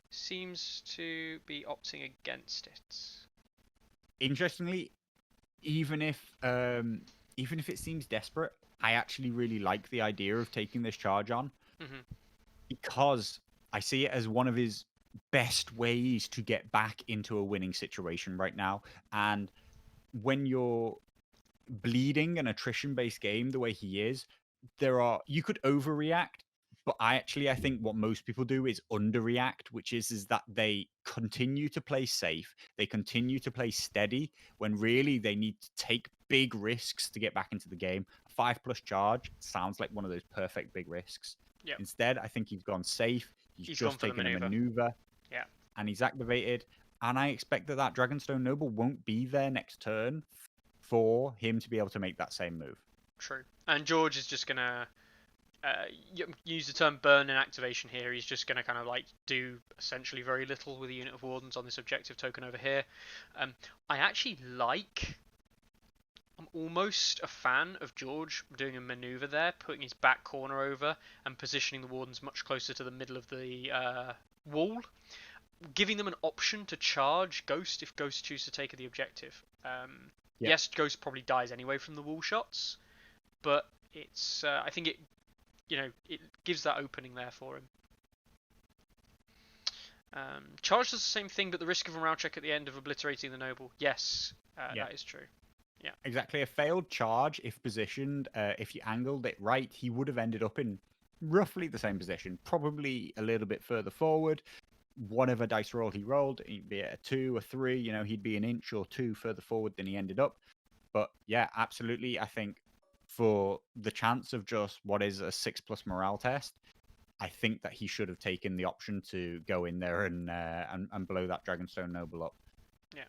seems to be opting against it.
Interestingly, even if it seems desperate, I actually really like the idea of taking this charge on. Because I see it as one of his best ways to get back into a winning situation right now. And when you're bleeding an attrition-based game the way he is, you could overreact, but I think what most people do is underreact, which is that they continue to play safe, they continue to play steady, when really they need to take big risks to get back into the game. A 5+ charge sounds like one of those perfect big risks.
Yep.
Instead, I think he's gone safe. He's just taken a maneuver.
Yeah.
And he's activated. And I expect that Dragonstone Noble won't be there next turn for him to be able to make that same move.
True. And George is just going to use the term burn in activation here. He's just going to kind of like do essentially very little with a unit of Wardens on this objective token over here. I actually I'm almost a fan of George doing a maneuver there, putting his back corner over and positioning the Wardens much closer to the middle of the wall, giving them an option to charge Ghost if Ghost chooses to take the objective. Yes, Ghost probably dies anyway from the wall shots, but it's I think it gives that opening there for him. Charge does the same thing, but the risk of a round check at the end of obliterating the Noble. Yes, that is true. Yeah, exactly.
A failed charge, if positioned, if you angled it right, he would have ended up in roughly the same position, probably a little bit further forward. Whatever dice roll he rolled, be it a 2 or 3, he'd be an inch or 2 further forward than he ended up. But yeah, absolutely. I think for the chance of just what is a 6+ morale test, I think that he should have taken the option to go in there and blow that Dragonstone Noble up.
Yeah.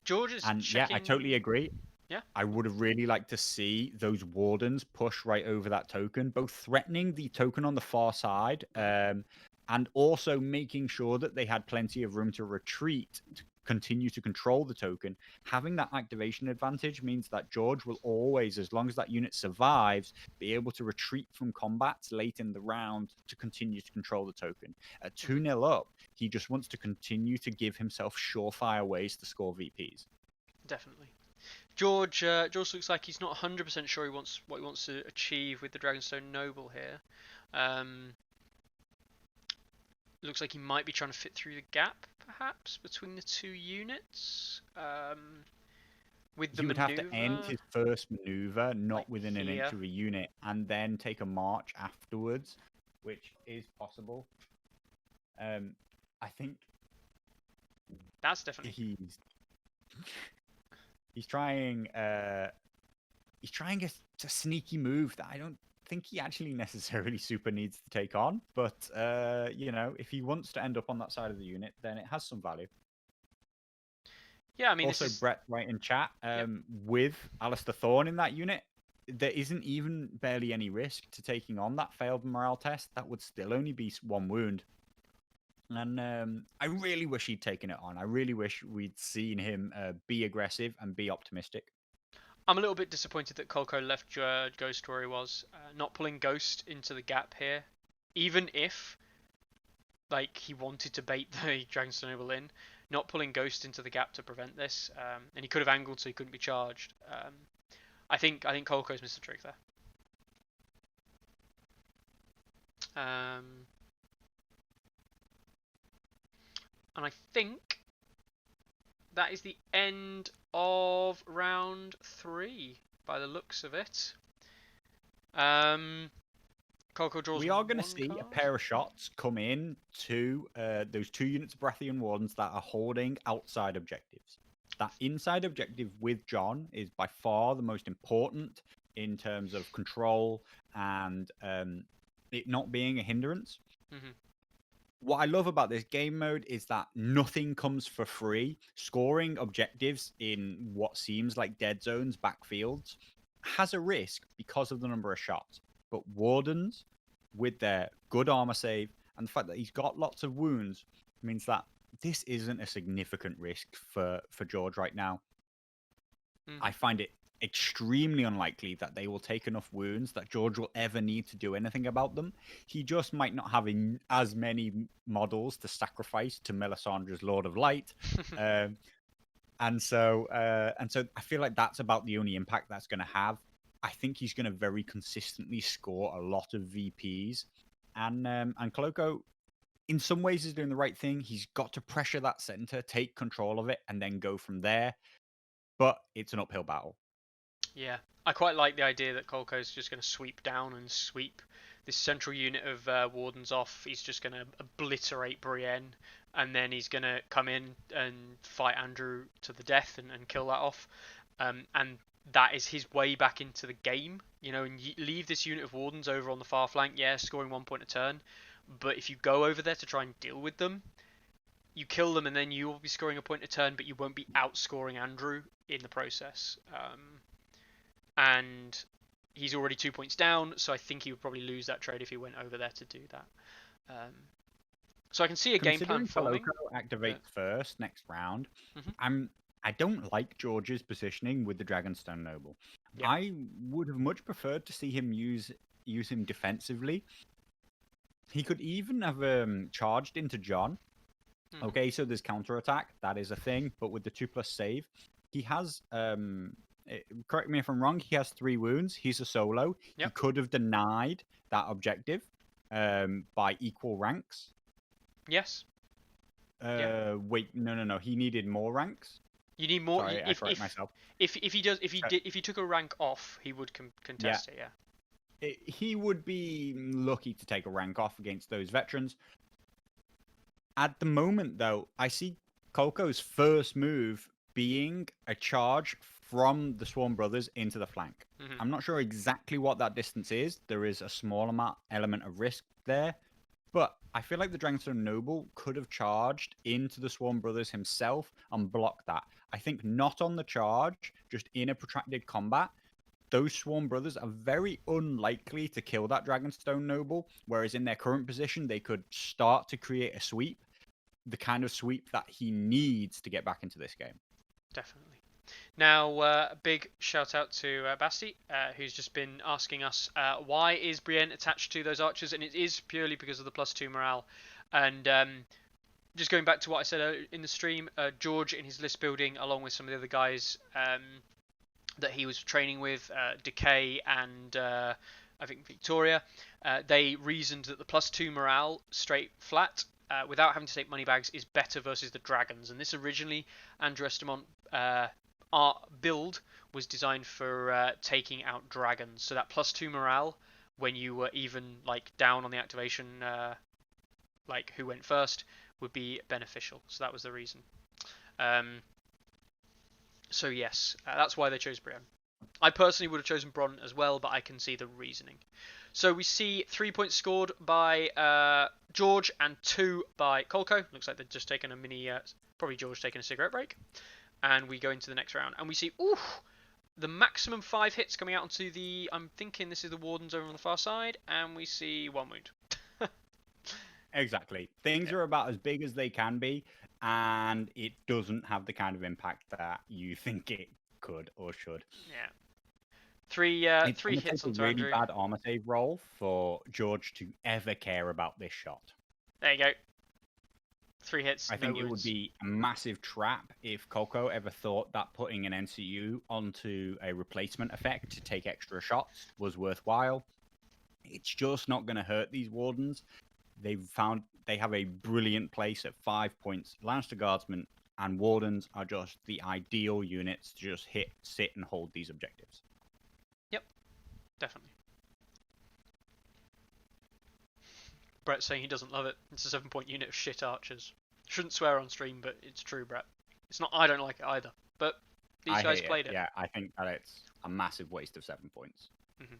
George is checking...
yeah, I totally agree.
Yeah.
I would have really liked to see those Wardens push right over that token, both threatening the token on the far side, and also making sure that they had plenty of room to retreat to continue to control the token. Having that activation advantage means that George will always, as long as that unit survives, be able to retreat from combats late in the round to continue to control the token. At 2-0 up, he just wants to continue to give himself surefire ways to score VPs.
Definitely. George looks like he's not 100% sure what he wants to achieve with the Dragonstone Noble here. Looks like he might be trying to fit through the gap, perhaps, between the two units. With the maneuver,
have to end his first maneuver not within an inch of a unit, and then take a march afterwards, which is possible. I think
that's definitely
He's trying. He's trying a sneaky move that I don't think he actually necessarily super needs to take on. But you know, if he wants to end up on that side of the unit, then it has some value.
Yeah, I mean, this
Also,
is.
Brett right in chat,
Yep.
with Alistair Thorne in that unit, there isn't even barely any risk to taking on that failed morale test. That would still only be 1 wound. And I really wish he'd taken it on. I really wish we'd seen him be aggressive and be optimistic.
I'm a little bit disappointed that Kolco left Ghost where he was, not pulling Ghost into the gap here, even if like he wanted to bait the Dragonstone Noble in, not pulling Ghost into the gap to prevent this, and he could have angled so he couldn't be charged. I think Kolco's missed the trick there. And I think that is the end of round 3 by the looks of it. Kolco draws.
We are going to see
card.
a pair of shots come in to those 2 units of Brathian Wardens that are holding outside objectives. That inside objective with John is by far the most important in terms of control and it not being a hindrance.
Mm-hmm.
What I love about this game mode is that nothing comes for free. Scoring objectives in what seems like dead zones, backfields, has a risk because of the number of shots. But Wardens, with their good armor save and the fact that he's got lots of wounds, means that this isn't a significant risk for George right now.
Mm-hmm.
I find it extremely unlikely that they will take enough wounds that George will ever need to do anything about them. He just might not have as many models to sacrifice to Melisandre's Lord of Light. And so I feel like that's about the only impact that's going to have. I think he's going to very consistently score a lot of VPs. And Kolco, in some ways, is doing the right thing. He's got to pressure that center, take control of it, and then go from there. But it's an uphill battle.
Yeah, I quite like the idea that Kolco's just going to sweep down and sweep this central unit of Wardens off. He's just going to obliterate Brienne, and then he's going to come in and fight Andrew to the death and kill that off. And that is his way back into the game, you know, and you leave this unit of Wardens over on the far flank, yeah, scoring 1 point a turn. But if you go over there to try and deal with them, you kill them and then you will be scoring a point a turn, but you won't be outscoring Andrew in the process. And he's already 2 points down, so I think he would probably lose that trade if he went over there to do that. So I can see a game plan forming.
Kolco activates first next round.
Mm-hmm.
I don't like George's positioning with the Dragonstone Noble.
Yep.
I would have much preferred to see him use him defensively. He could even have charged into John. Mm-hmm. Okay, so there's counterattack. That is a thing. But with the 2+ save, he has... correct me if I'm wrong, he has 3 wounds. He's a solo. Yep. He could have denied that objective by equal ranks.
Yes.
Wait, no. He needed more ranks.
You need more.
Sorry, I correct myself.
If he took a rank off, he would contest it. Yeah.
He would be lucky to take a rank off against those veterans. At the moment, though, I see Kolco's first move being a charge from the Swarm Brothers into the flank. Mm-hmm. I'm not sure exactly what that distance is. There is a small element of risk there. But I feel like the Dragonstone Noble could have charged into the Swarm Brothers himself and blocked that. I think not on the charge, just in a protracted combat. Those Swarm Brothers are very unlikely to kill that Dragonstone Noble, whereas in their current position, they could start to create a sweep, the kind of sweep that he needs to get back into this game.
Definitely. Now, a big shout out to Basti, who's just been asking us why is Brienne attached to those archers, and it is purely because of the +2 morale. And just going back to what I said in the stream, George in his list building, along with some of the other guys that he was training with, Decay and I think Victoria, they reasoned that the +2 morale straight flat without having to take money bags is better versus the dragons. And this originally, Andrew Estamont art build was designed for taking out dragons. So that +2 morale when you were even like down on the activation, like who went first, would be beneficial. So that was the reason. So yes, that's why they chose Brienne. I personally would have chosen Bronn as well, but I can see the reasoning. So we see 3 points scored by George and 2 by Kolco. Looks like they've just taken a mini, probably George taking a cigarette break. And we go into the next round. And we see, ooh, the maximum 5 hits coming out onto the, I'm thinking this is the Wardens over on the far side. And we see 1 wound.
Exactly. Things are about as big as they can be, and it doesn't have the kind of impact that you think it could or should.
Yeah. Three
It's going to
hits
take a
onto
really
Andrew.
bad armor save roll for George to ever care about this shot.
There you go. 3 hits,
I
no
think it would
wounds.
be a massive trap if Kolco ever thought that putting an NCU onto a replacement effect to take extra shots was worthwhile. It's just not going to hurt these Wardens. They have a brilliant place at 5 points. Lannister Guardsmen and Wardens are just the ideal units to just hit, sit, and hold these objectives.
Yep, definitely. Brett's saying he doesn't love it. It's a 7-point unit of shit archers. Shouldn't swear on stream, but it's true, Brett. It's not. I don't like it either. But these guys played it.
Yeah, I think that it's a massive waste of 7 points.
Mm-hmm.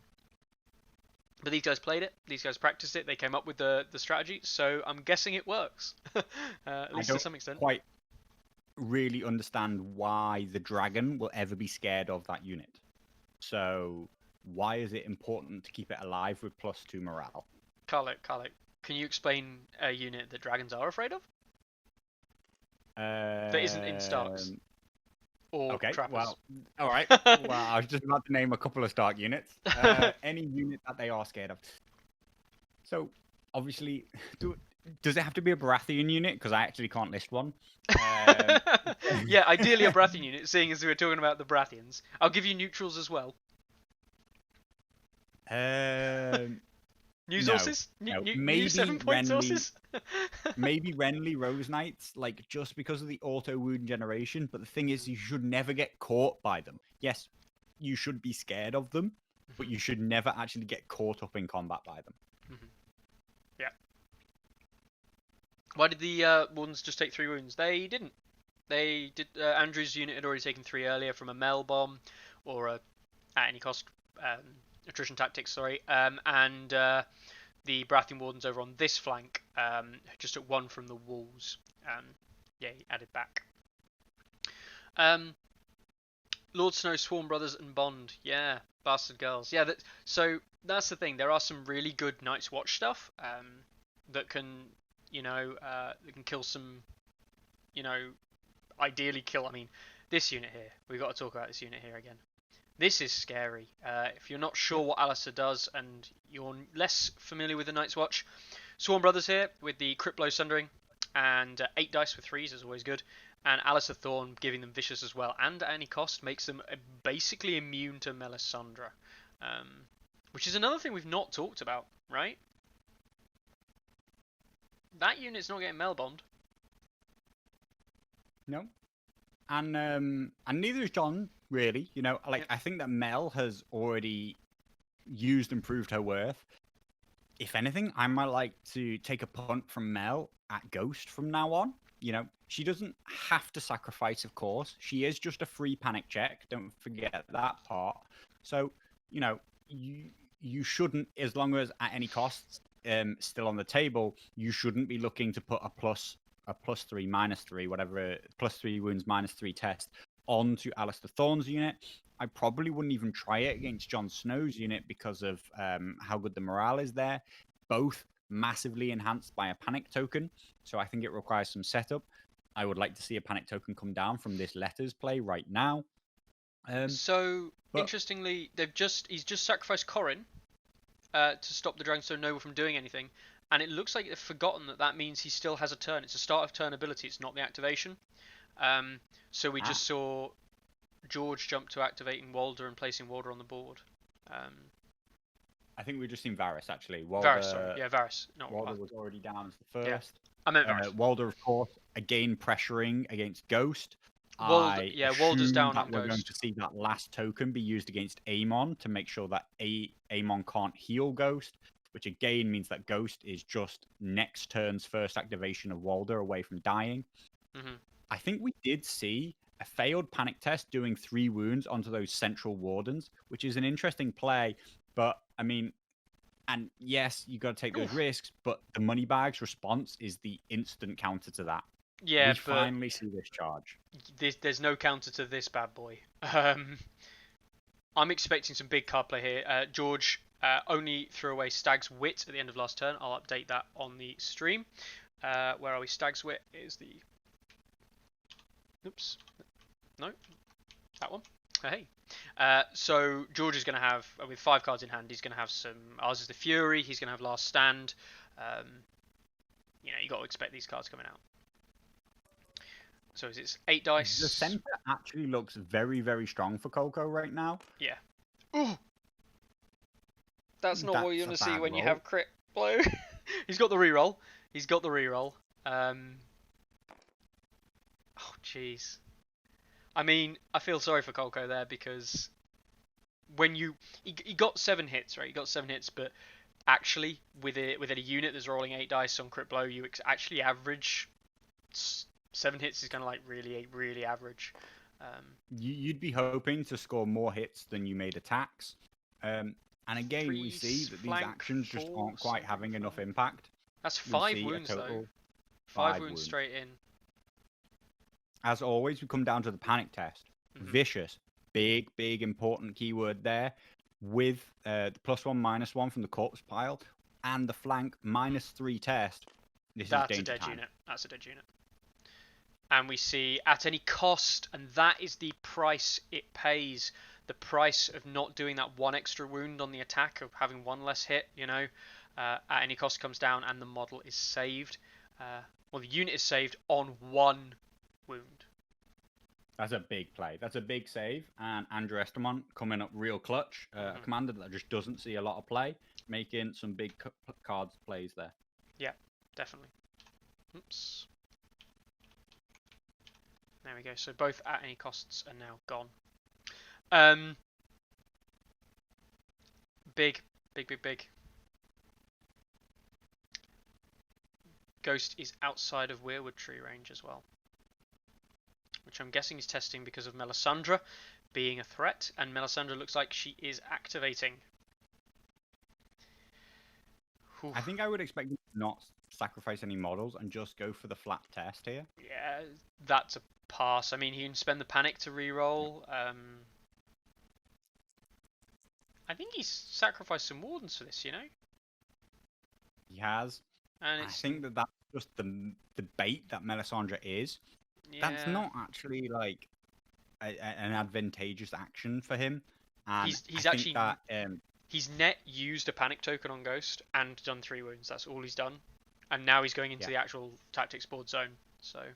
But these guys played it. These guys practiced it. They came up with the strategy. So I'm guessing it works. At least to some extent.
Quite really understand why the dragon will ever be scared of that unit. So why is it important to keep it alive with +2 morale?
Carlick, can you explain a unit that dragons are afraid of? That isn't in Starks. Or
okay,
Trappers.
well, all right. Well, I was just about to name a couple of Stark units. Any unit that they are scared of. So, obviously, does it have to be a Baratheon unit? Because I actually can't list one.
Yeah, ideally a Baratheon unit, seeing as we were talking about the Baratheons. I'll give you neutrals as well. New sources? New 7-point sources?
Maybe Renly Rose Knights, like just because of the auto wound generation. But the thing is, you should never get caught by them. Yes, you should be scared of them, but you should never actually get caught up in combat by them.
Yeah. Why did the Wardens just take 3 wounds? They didn't. They did. Andrew's unit had already taken 3 earlier from a Mel bomb, or at any cost attrition tactics. Sorry, and the Baratheon Wardens over on this flank just took 1 from the walls. Yeah, he added back. Lord Snow, Swarm Brothers, and Bond. Yeah, Bastard Girls. Yeah, so that's the thing. There are some really good Night's Watch stuff that can, that can kill some, ideally kill. I mean, this unit here. We've got to talk about this unit here again. This is scary. If you're not sure what Alistair does and you're less familiar with the Night's Watch, Swarm Brothers here with the Crit Blow Sundering and 8 dice with 3s is always good. And Alistair Thorne giving them Vicious as well, and at any cost makes them basically immune to Melisandre, which is another thing we've not talked about, right? That unit's not getting Mel bombed.
No, and neither is John really. I think that Mel has already used and proved her worth. If anything, I might like to take a punt from Mel at Ghost from now on. She doesn't have to sacrifice, of course. She is just a free panic check. Don't forget that part. So, you shouldn't, as long as at any cost, still on the table, you shouldn't be looking to put a +3, -3, whatever, +3 wounds, -3 test onto Alistair Thorne's unit. I probably wouldn't even try it against Jon Snow's unit because of how good the morale is there. Both massively enhanced by a panic token, so I think it requires some setup. I would like to see a panic token come down from this Letters play right now.
Interestingly, he's just sacrificed Corrin to stop the Dragonstone Noble from doing anything, and it looks like they've forgotten that means he still has a turn. It's a start of turn ability. It's not the activation. So we just saw George jump to activating Walder and placing Walder on the board.
I think we've just seen Varys, actually.
Varys, sorry. Yeah, Varys.
Walder was already down as the first.
Yeah. I meant Varys.
Walder, of course, again pressuring against Ghost.
Walder's down on Ghost.
We're going to see that last token be used against Aemon to make sure that Aemon can't heal Ghost, which again means that Ghost is just next turn's first activation of Walder away from dying.
Mm-hmm.
I think we did see a failed panic test doing 3 wounds onto those central wardens, which is an interesting play. But I mean, and yes, you got to take those risks, but the Moneybags response is the instant counter to that.
Yeah,
We finally see this charge.
There's no counter to this bad boy. I'm expecting some big card play here. George only threw away Stag's Wit at the end of last turn. I'll update that on the stream. Where are we? Stag's Wit is the... Oops. No. That one. Hey. So George is going to have, with 5 cards in hand, he's going to have some... Ours is the Fury. He's going to have Last Stand. You got to expect these cards coming out. So it's 8 dice.
The center actually looks very, very strong for Kolco right now.
Yeah. Ooh. That's not what you want to see when you have crit blow. He's got the reroll. Oh, jeez. I mean, I feel sorry for Kolco there because when he got 7 hits, right? He got 7 hits, but actually with a unit that's rolling 8 dice on crit blow, you actually average 7 hits is kind of like really average.
You'd be hoping to score more hits than you made attacks. And again, we see that these actions just aren't quite having enough impact.
That's 5 wounds though. 5 wounds straight in.
As always, we come down to the panic test. Vicious. Big important keyword there. With the +1/-1 from the corpse pile and the flank -3 test.
That's a dead unit. That's a dead unit. And we see at any cost, and that is the price it pays. The price of not doing that 1 extra wound on the attack, of having 1 less hit, at any cost comes down, and the model is saved. The unit is saved on 1 wound.
That's a big play. That's a big save, and Andrew Estamont coming up real clutch. A commander that just doesn't see a lot of play, making some big cards plays there.
Yeah, definitely. Oops. There we go. So both at any costs are now gone. Big. Ghost is outside of Weirwood Tree range as well, which I'm guessing is testing because of Melisandre being a threat, and Melisandre looks like she is activating. Whew.
I think I would expect him to not sacrifice any models and just go for the flat test here.
Yeah, that's a pass. I mean, he can spend the panic to reroll. I think he's sacrificed some wardens for this,
He has. And I think that's just the bait that Melisandre is. Yeah. That's not actually like an advantageous action for him. And
he's actually he's net used a panic token on Ghost and done 3 wounds. That's all he's done. And now he's going into the actual tactics board zone. So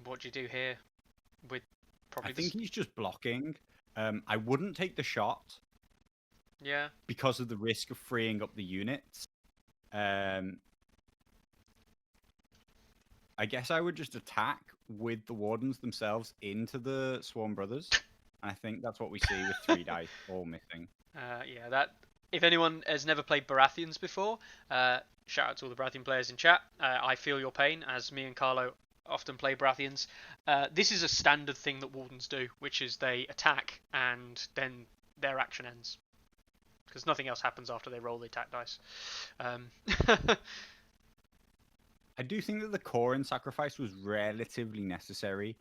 what do you do here? With probably
I think he's just blocking. I wouldn't take the shot.
Yeah. Because
of the risk of freeing up the units. I guess I would just attack with the wardens themselves into the Swarm Brothers. And I think that's what we see with 3 dice all missing.
Yeah, that. If anyone has never played Baratheons before, shout out to all the Baratheon players in chat. I feel your pain, as me and Carlo often play Baratheons. This is a standard thing that wardens do, which is they attack and then their action ends. Because nothing else happens after they roll the attack dice.
I do think that the Corin sacrifice was relatively necessary.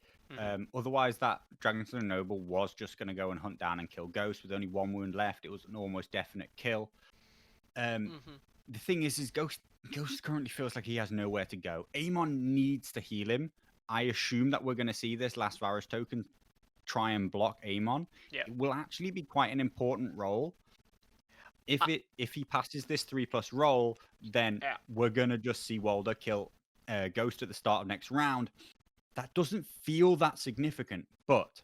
Otherwise, that Dragonstone Noble was just going to go and hunt down and kill Ghost with only 1 wound left. It was an almost definite kill. The thing is Ghost currently feels like he has nowhere to go. Aemon needs to heal him. I assume that we're going to see this last Varus token try and block Aemon.
Yeah.
It will actually be quite an important role. If he passes this 3+ roll, then we're gonna just see Walder kill Ghost at the start of next round. That doesn't feel that significant, but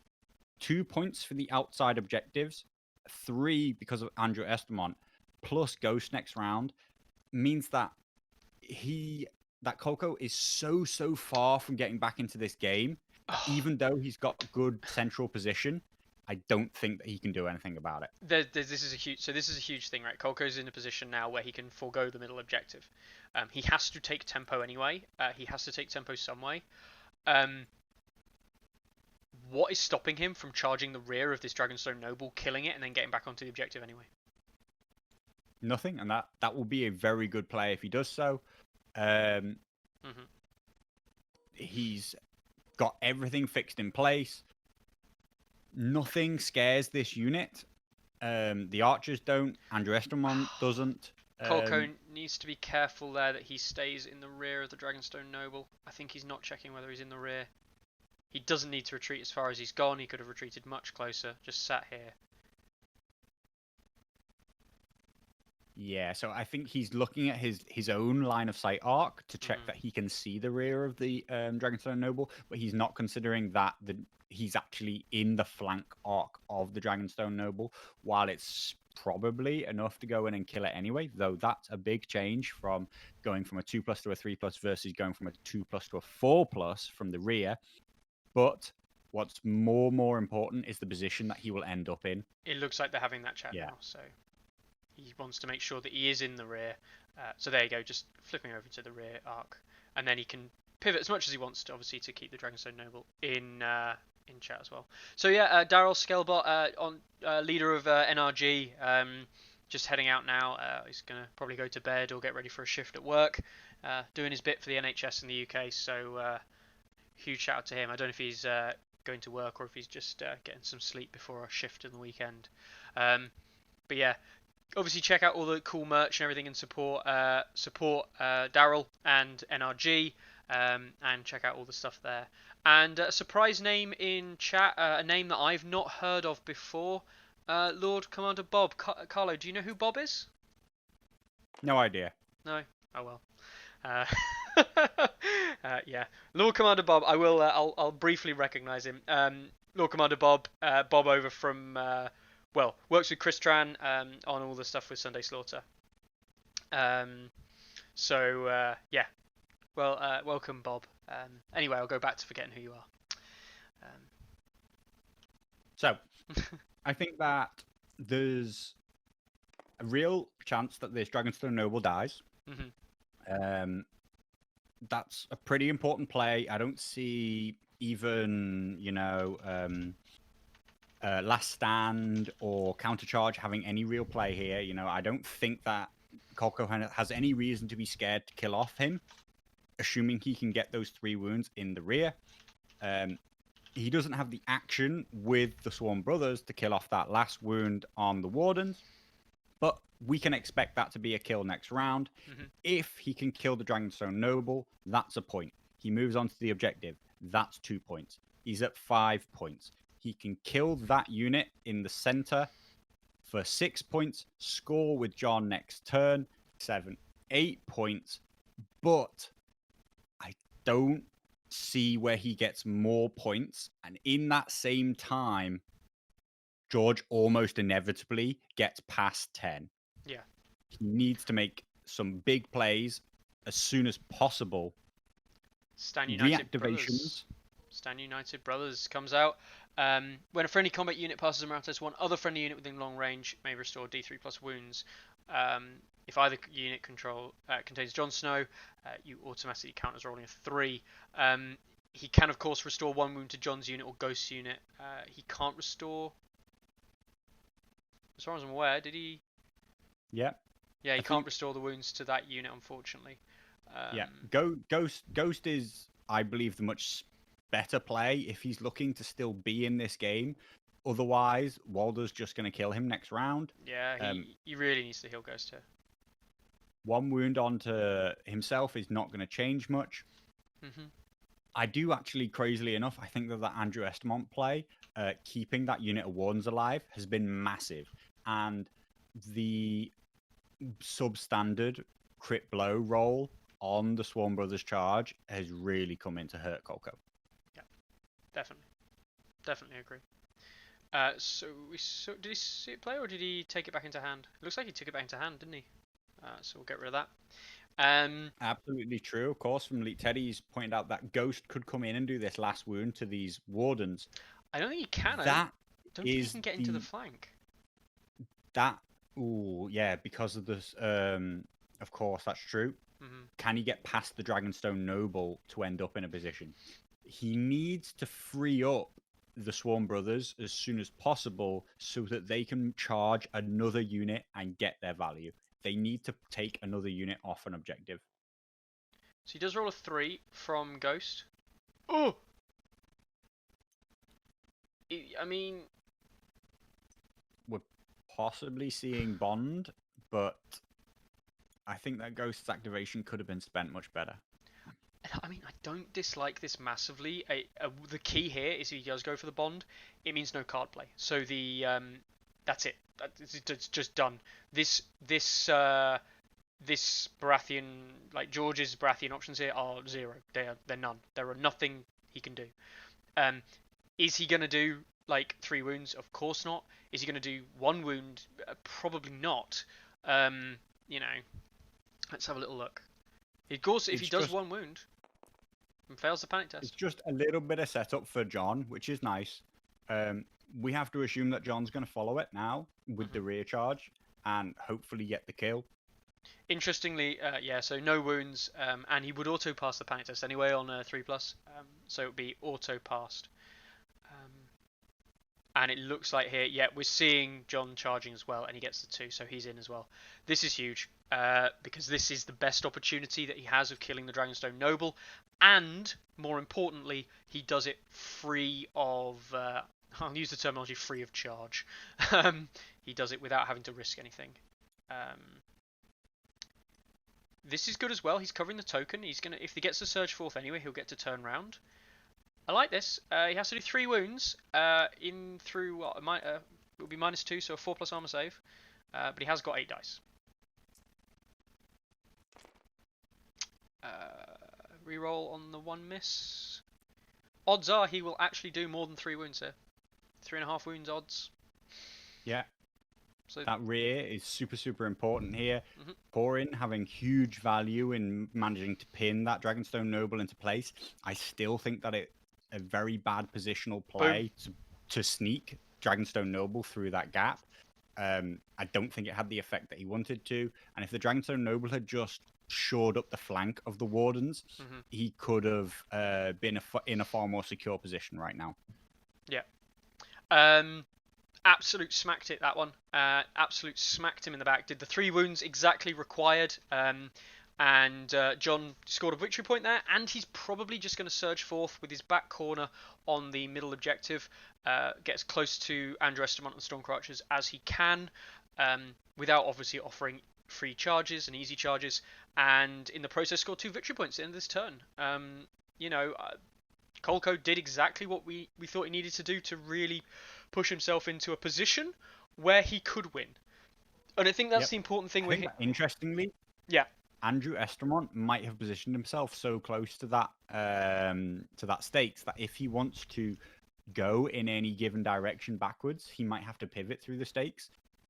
2 points for the outside objectives, 3 because of Andrew Estamont, plus Ghost next round means that Kolco is so far from getting back into this game. Even though he's got good central position, I don't think that he can do anything about it.
This is a huge thing, right? Kolco's in a position now where he can forego the middle objective. He has to take tempo anyway. He has to take tempo some way. What is stopping him from charging the rear of this Dragonstone Noble, killing it, and then getting back onto the objective anyway?
Nothing, and that will be a very good play if he does so. He's got everything fixed in place. Nothing scares this unit. The archers don't. Andrew Estermont doesn't.
Kolco needs to be careful there that he stays in the rear of the Dragonstone Noble. I think he's not checking whether he's in the rear. He doesn't need to retreat as far as he's gone. He could have retreated much closer. Just sat here.
Yeah, so I think he's looking at his own line of sight arc to check that he can see the rear of the Dragonstone Noble, but he's not considering that he's actually in the flank arc of the Dragonstone Noble, while it's probably enough to go in and kill it anyway, though that's a big change from going from a 2+ to a 3+ versus going from a 2+ to a 4+ from the rear. But what's more important is the position that he will end up in.
It looks like they're having that chat now, so he wants to make sure that he is in the rear. So there you go, just flipping over to the rear arc, and then he can pivot as much as he wants to, obviously, to keep the Dragonstone Noble in chat as well. So yeah, Daryl Scalebot, leader of NRG, just heading out now. He's gonna probably go to bed or get ready for a shift at work, doing his bit for the NHS in the UK. So huge shout out to him. I don't know if he's going to work or if he's just getting some sleep before a shift in the weekend. But yeah, obviously check out all the cool merch and everything and support Daryl and NRG, and check out all the stuff there. And a surprise name in chat, a name that I've not heard of before, Lord Commander Bob. Carlo, do you know who Bob is?
No idea.
No? Oh well. Yeah, Lord Commander Bob. I will. I'll briefly recognise him. Lord Commander Bob. Bob over from. Works with Chris Tran on all the stuff with Sunday Slaughter. Yeah. Welcome, Bob. Anyway, I'll go back to forgetting who you are.
So, I think that there's a real chance that this Dragonstone Noble dies. That's a pretty important play. I don't see even, Last Stand or Countercharge having any real play here. I don't think that Kolco has any reason to be scared to kill off him, assuming he can get those 3 wounds in the rear. He doesn't have the action with the Swarm Brothers to kill off that last wound on the Wardens, but we can expect that to be a kill next round. If he can kill the Dragonstone Noble, that's a point. He moves on to the objective. That's 2 points. He's at 5 points. He can kill that unit in the center for 6 points, score with John next turn, 7, 8 points. But I don't see where he gets more points. And in that same time, George almost inevitably gets past 10.
Yeah.
He needs to make some big plays as soon as possible.
Stan United
Reactivations.
Brothers. Stan United Brothers comes out. When a friendly combat unit passes a Marathos, one other friendly unit within long range may restore D3+ wounds. If either unit contains Jon Snow, you automatically count as rolling a 3. He can, of course, restore 1 wound to Jon's unit or Ghost's unit. He can't restore... As far as I'm aware, did he...
Yeah.
Yeah, he can't restore the wounds to that unit, unfortunately.
Yeah, Ghost is, I believe, the much better play if he's looking to still be in this game. Otherwise, Walder's just going to kill him next round.
Yeah, he really needs to heal Ghost here.
1 wound onto himself is not going to change much. I do actually, crazily enough, I think that Andrew Estermont play, keeping that unit of Wardens alive, has been massive. And the substandard crit blow roll on the Swarm Brothers charge has really come in to hurt Kolco.
Yeah, definitely agree. So did he see it play or did he take it back into hand? It looks like he took it back into hand, didn't he? So we'll get rid of that.
Absolutely true. Of course, from Elite Teddy's pointed out that Ghost could come in and do this last wound to these Wardens.
I don't think he can.
That
I don't think he can get into the flank.
Yeah, because of this. Of course, that's true. Can he get past the Dragonstone Noble to end up in a position? he needs to free up the Swarm Brothers as soon as possible so that they can charge another unit and get their value. They need to take another unit off an objective.
So he does roll a 3 from Ghost. Oh! I mean...
We're possibly seeing Bond, but I think that Ghost's activation could have been spent much better.
I mean, I don't dislike this massively. The key here is if he does go for the Bond, it means no card play. So that's it. It's just done. This Baratheon, like George's Baratheon options here are 0. They're none. There are nothing he can do. Is he gonna do like 3 wounds? Of course not. Is he gonna do 1 wound? Probably not. You know, let's have a little look. Of course, if he does 1 wound and fails the panic test,
it's just a little bit of setup for John, which is nice. We have to assume that John's going to follow it now with the rear charge and hopefully get the kill.
Interestingly, yeah, so no wounds, and he would auto pass the panic test anyway on 3+, so it would be auto passed. And it looks like here, yeah, we're seeing John charging as well, and he gets the 2, so he's in as well. This is huge, because this is the best opportunity that he has of killing the Dragonstone Noble, and, more importantly, he does it free of, I'll use the terminology free of charge. He does it without having to risk anything. This is good as well, he's covering the token, he's gonna, if he gets the Surge Forth anyway, he'll get to turn round. I like this. He has to do 3 wounds in through what it will be -2, so a 4+ armor save. But he has got 8 dice. Reroll on the 1 miss. Odds are he will actually do more than 3 wounds here. 3.5 wounds odds.
Yeah.
So
that rear is super important here. Corin having huge value in managing to pin that Dragonstone Noble into place. I still think that it's a very bad positional play to sneak Dragonstone Noble through that gap. I don't think it had the effect that he wanted to. And if the Dragonstone Noble had just shored up the flank of the Wardens, he could have been in a far more secure position right now.
Yeah. Absolute smacked it, that one. Absolute smacked him in the back. Did the 3 wounds exactly required. And John scored a victory point there, and he's probably just going to surge forth with his back corner on the middle objective, gets close to Andrew Estamont and Stormcrouchers as he can, without obviously offering free charges and easy charges, and in the process scored 2 victory points at the end of this turn. You know, Kolco did exactly what we thought he needed to do to really push himself into a position where he could win. And I think that's the important thing.
Interestingly, Andrew Estamont might have positioned himself so close to that stakes that if he wants to go in any given direction backwards, he might have to pivot through the stakes.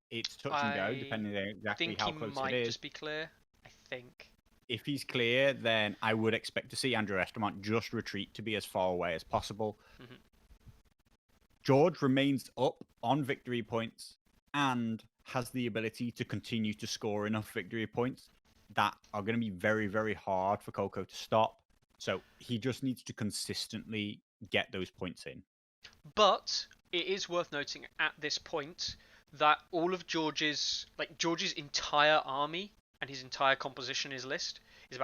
It's touch and go, depending on exactly how close it is.
I think he might just be clear. I think.
If he's clear, then I would expect to see Andrew Estamont just retreat to be as far away as possible. George remains up on victory points and has the ability to continue to score enough victory points that are going to be very, very hard for Kolco to stop. So he just needs to consistently get those points in. But
it is worth noting at this point that all of George's entire army and his entire composition, his list, is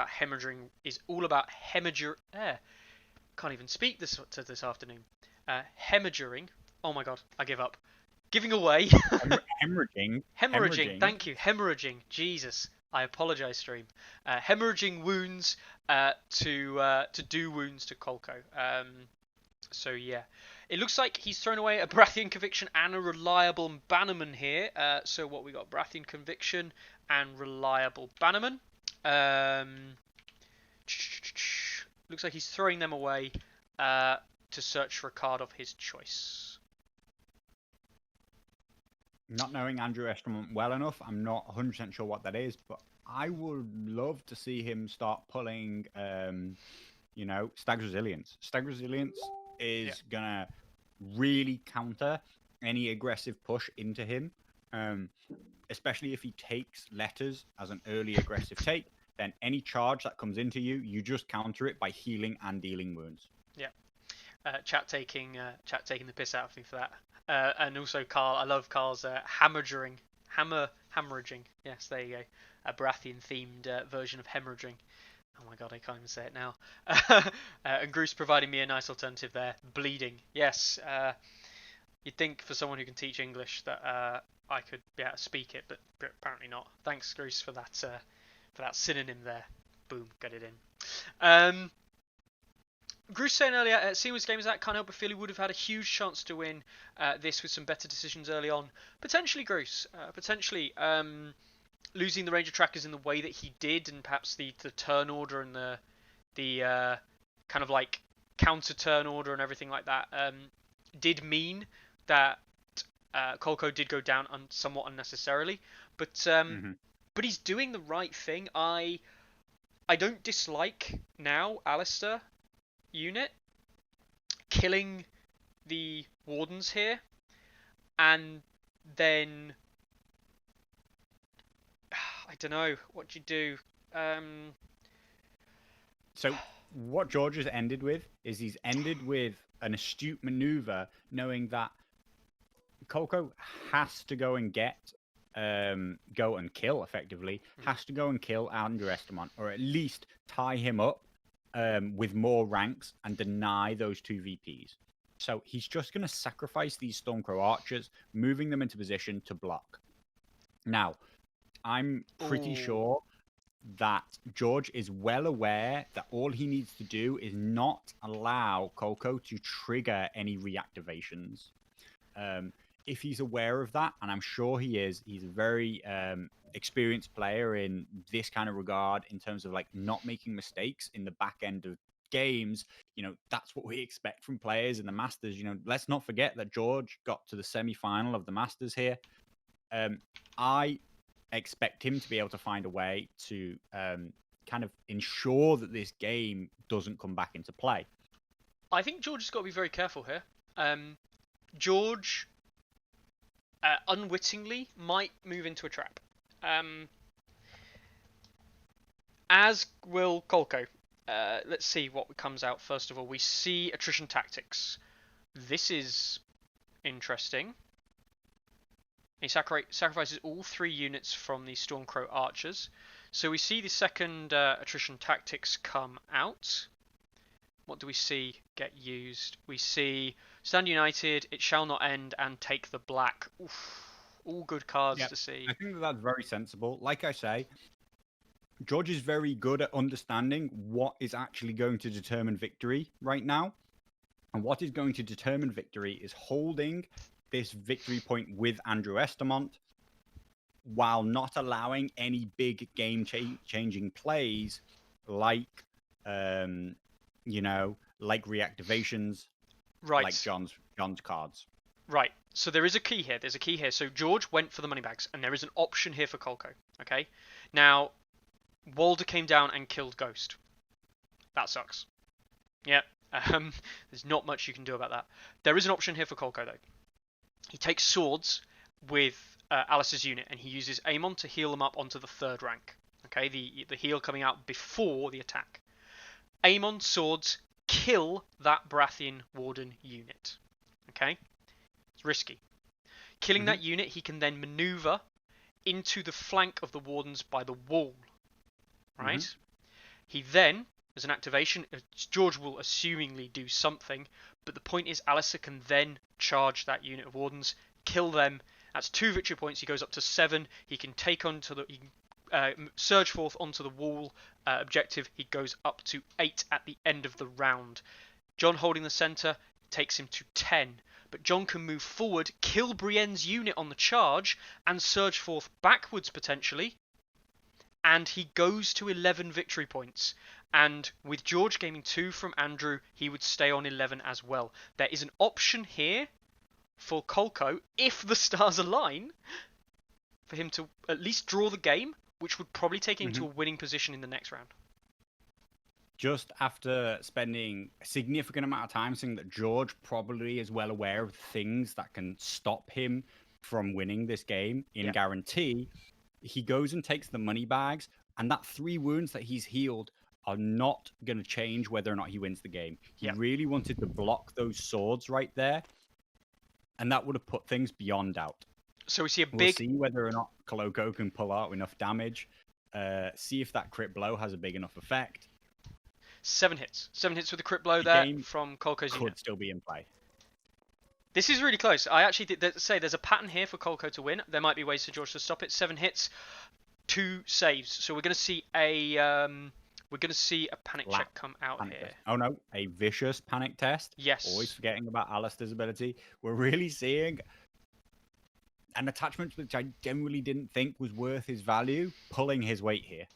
all about hemorrhaging. Can't even speak this afternoon. Hemorrhaging. Oh my god, I give up. Giving away. Hemorrhaging. Thank you. Hemorrhaging. Jesus. I apologise, stream. Hemorrhaging wounds to do wounds to Kolco. So yeah, it looks like he's thrown away a Baratheon Conviction and a Reliable Bannerman here. So what we got? Baratheon Conviction and Reliable Bannerman. Looks like he's throwing them away to search for a card of his choice.
Not knowing Andrew Estamont well enough, I'm not 100% sure what that is, but I would love to see him start pulling, Stag's Resilience. Stag's Resilience is going to really counter any aggressive push into him, especially if he takes letters as an early aggressive take. Then any charge that comes into you, you just counter it by healing and dealing wounds.
Yeah, chat taking the piss out of me for that. And also Carl, I love Carl's hemorrhaging. Yes, there you go. A Baratheon themed version of hemorrhaging. Oh my god, I can't even say it now. And Bruce providing me a nice alternative there. Bleeding. Yes. You'd think for someone who can teach English that I could speak it, but apparently not. Thanks, Bruce, for that synonym there. Boom, got it in. Bruce saying earlier, seeing as game as that, can't help but feel he would have had a huge chance to win this with some better decisions early on. Potentially, Bruce. Potentially. Losing the Ranger trackers in the way that he did, and perhaps the turn order and the kind of like counter turn order and everything like that did mean that Kolco did go down somewhat unnecessarily. But he's doing the right thing. I don't dislike now Alistair unit killing the wardens here, and then I don't know what you do.
So what George has ended with is he's ended with an astute maneuver, knowing that Kolco has to go and go and kill, effectively, has to go and kill Andrew Estamont, or at least tie him up with more ranks and deny those two VPs. So he's just going to sacrifice these Stormcrow archers, moving them into position to block. Now, I'm pretty sure that George is well aware that all he needs to do is not allow Kolco to trigger any reactivations. If he's aware of that, and I'm sure he is, he's a very experienced player in this kind of regard, in terms of like not making mistakes in the back end of games. You know, that's what we expect from players in the Masters. You know, let's not forget that George got to the semi-final of the Masters here. I expect him to be able to find a way to kind of ensure that this game doesn't come back into play.
I think George has got to be very careful here. George unwittingly might move into a trap. As will Kolco. Let's see what comes out first of all. We see attrition tactics. This is interesting. He sacrifices all 3 units from the Stormcrow archers. So we see the second attrition tactics come out. What do we see get used? We see Stand United, It Shall Not End, and Take the Black. Oof, all good cards to see.
I think that's very sensible. Like I say, George is very good at understanding what is actually going to determine victory right now. And what is going to determine victory is holding this victory point with Andrew Estamont while not allowing any big game-changing plays like, like reactivations,
right,
like John's cards.
Right. So there is a key here. There's a key here. So George went for the money bags, and there is an option here for Kolco. Okay. Now, Walder came down and killed Ghost. That sucks. Yeah. There's not much you can do about that. There is an option here for Kolco, though. He takes swords with Alice's unit, and he uses Aemon to heal them up onto the 3rd rank. Okay, the heal coming out before the attack. Aemon swords kill that Baratheon Warden unit. Okay, it's risky. Killing that unit, he can then maneuver into the flank of the Wardens by the wall. Right. He then, as an activation, George will assumingly do something, but the point is Alistair can then charge that unit of Wardens, kill them. That's 2 victory points. He goes up to 7. He can surge forth onto the wall objective. He goes up to 8 at the end of the round. John holding the centre takes him to 10. But John can move forward, kill Brienne's unit on the charge, and surge forth backwards potentially. And he goes to 11 victory points. And with George gaining 2 from Andrew, he would stay on 11 as well. There is an option here for Kolco, if the stars align, for him to at least draw the game, which would probably take him to a winning position in the next round.
Just after spending a significant amount of time saying that George probably is well aware of things that can stop him from winning this game in guarantee, he goes and takes the money bags, and that 3 wounds that he's healed are not going to change whether or not he wins the game. He
Yep.
really wanted to block those swords right there, and that would have put things beyond doubt.
So we see a
We'll
big.
see whether or not Kolco can pull out enough damage. See if that crit blow has a big enough effect.
7 hits. 7 hits with a crit blow
The
there
game
from Kolco's
could
unit.
still be in play.
This is really close. I actually did say there's a pattern here for Kolco to win. There might be ways for George to stop it. 7 hits, 2 saves. So we're going to see a panic check come out
Panic
here.
test. Oh no, a vicious panic test.
Yes.
Always forgetting about Alistair's ability. We're really seeing an attachment which I generally didn't think was worth his value, pulling his weight here.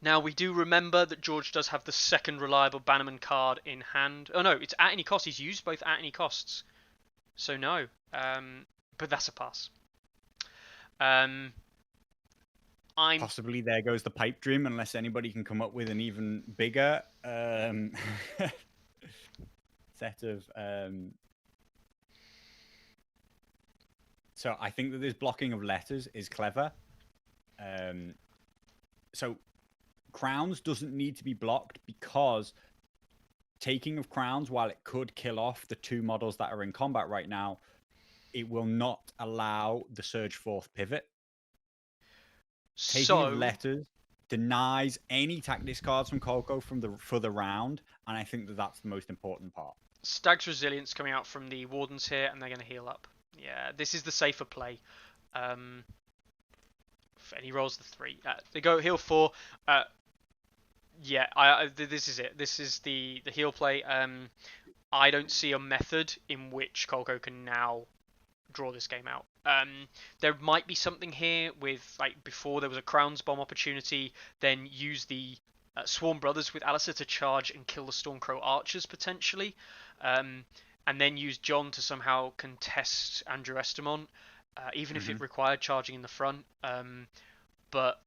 Now we do remember that George does have the second reliable Bannerman card in hand. Oh no, it's at any cost. He's used both at any costs. So no. But that's a pass.
Possibly there goes the pipe dream, unless anybody can come up with an even bigger set of. So I think that this blocking of letters is clever. So crowns doesn't need to be blocked because taking of crowns, while it could kill off the 2 models that are in combat right now, it will not allow the Surge Forth pivot. Taking of letters denies any tactics cards from Kolco for the round, and I think that that's the most important part.
Stag's Resilience coming out from the Wardens here, and they're going to heal up. Yeah, this is the safer play. And he rolls the 3. They go heal 4. Yeah, this is it. This is the heal play. I don't see a method in which Kolco can now draw this game out. There might be something here with, like, before there was a Crowns Bomb opportunity, then use the Swarm Brothers with Alistair to charge and kill the Stormcrow Archers potentially, and then use John to somehow contest Andrew Estamont, even if it required charging in the front. But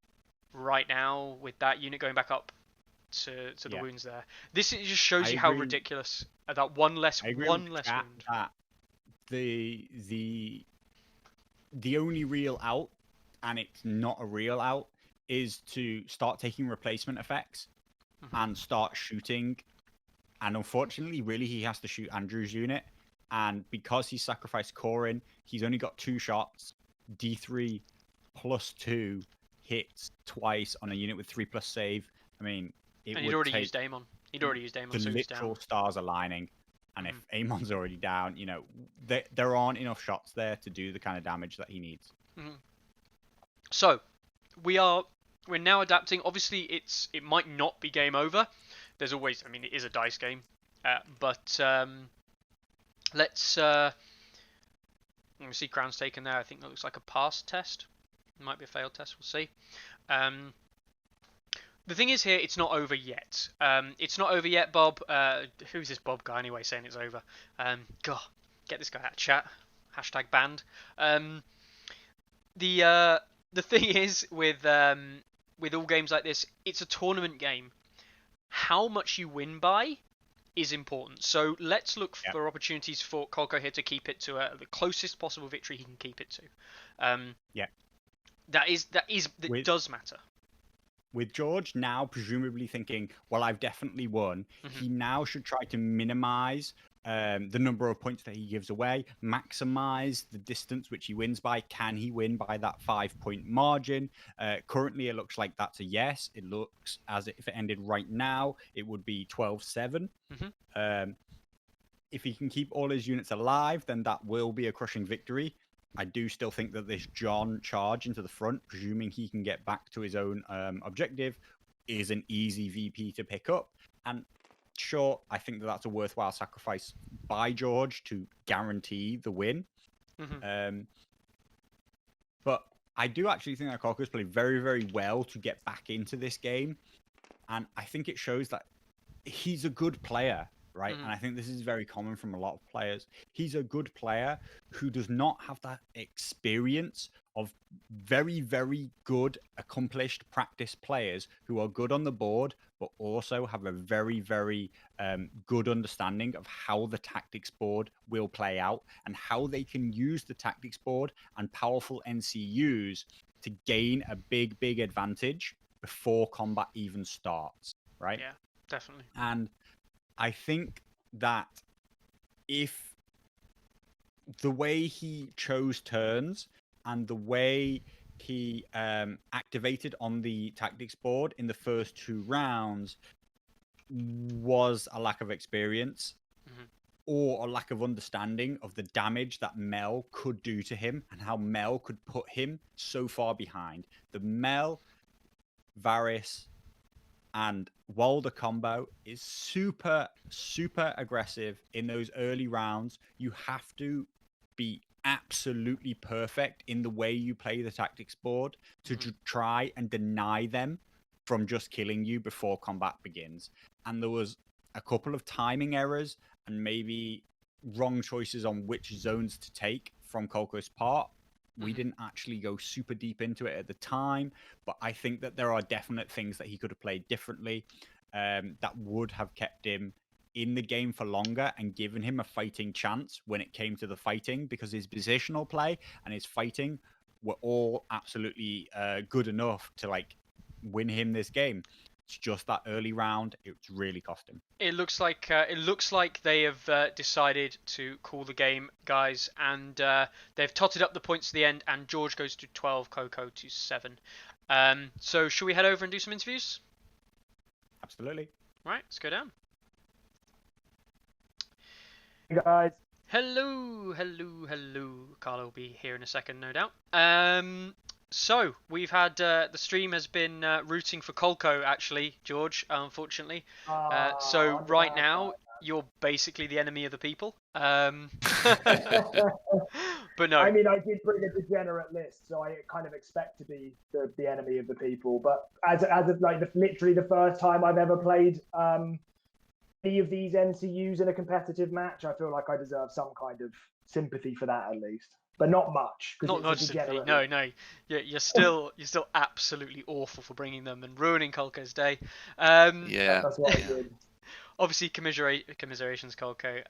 right now, with that unit going back up to the wounds there, this just shows you how ridiculous that one less wound.
The only real out, and it's not a real out, is to start taking replacement effects and start shooting. And unfortunately, really, he has to shoot Andrew's unit. And because he sacrificed Corin, he's only got 2 shots. D3 plus 2 hits twice on a unit with 3+ save. I mean,
and he'd already used Amon. He'd already used Amon,
the
so he's down.
literal stars aligning. And if Amon's already down, you know, there aren't enough shots there to do the kind of damage that he needs.
So, we're now adapting. Obviously, it might not be game over. There's always, I mean, it is a dice game. But let's let me see crowns taken there. I think that looks like a pass test. It might be a failed test. We'll see. The thing is here, it's not over yet. It's not over yet, Bob. Who's this Bob guy anyway saying it's over? God, get this guy out of chat. Hashtag banned. The thing is with all games like this, it's a tournament game. How much you win by is important. So let's look for opportunities for Kolco here to keep it to the closest possible victory he can keep it to. That does matter.
With George now presumably thinking, well, I've definitely won, he now should try to minimize the number of points that he gives away, maximize the distance which he wins by. Can he win by that 5-point margin? Currently, it looks like that's a yes. It looks as if it ended right now, it would be 12-7. If he can keep all his units alive, then that will be a crushing victory. I do still think that this John charge into the front, presuming he can get back to his own objective, is an easy VP to pick up. And sure, I think that that's a worthwhile sacrifice by George to guarantee the win. But I do actually think that Kolco's played very, very well to get back into this game. And I think it shows that he's a good player. Right. And I think this is very common from a lot of players. He's a good player who does not have that experience of very, very good, accomplished practice players who are good on the board, but also have a very, very good understanding of how the tactics board will play out and how they can use the tactics board and powerful NCUs to gain a big, big advantage before combat even starts. right?
Yeah, definitely.
And I think that if the way he chose turns and the way he activated on the tactics board in the first 2 rounds was a lack of experience or a lack of understanding of the damage that Mel could do to him and how Mel could put him so far behind. The Mel, Varys, and Walder combo is super, super aggressive in those early rounds. You have to be absolutely perfect in the way you play the tactics board to try and deny them from just killing you before combat begins. And there was a couple of timing errors and maybe wrong choices on which zones to take from Kolco's part. We didn't actually go super deep into it at the time, but I think that there are definite things that he could have played differently that would have kept him in the game for longer and given him a fighting chance when it came to the fighting, because his positional play and his fighting were all absolutely good enough to like win him this game. It's just that early round, it's really cost him.
It looks like they have decided to call the game, guys, and they've totted up the points to the end. And George goes to 12, Kolco to 7. So should we head over and do some interviews?
Absolutely.
Right, let's go down.
Hey guys.
Hello. Carlo will be here in a second, no doubt. So we've had the stream has been rooting for Kolco, actually, George. Unfortunately, so right now you're basically the enemy of the people. But no,
I mean, I did bring a degenerate list, so I kind of expect to be the enemy of the people. But as of like literally the first time I've ever played any of these NCUs in a competitive match, I feel like I deserve some kind of sympathy for that at least. But not much.
Not much sympathy. No. You're still absolutely awful for bringing them and ruining Kolco's day.
Yeah.
That's what I did.
Obviously, commiserations, Kolco.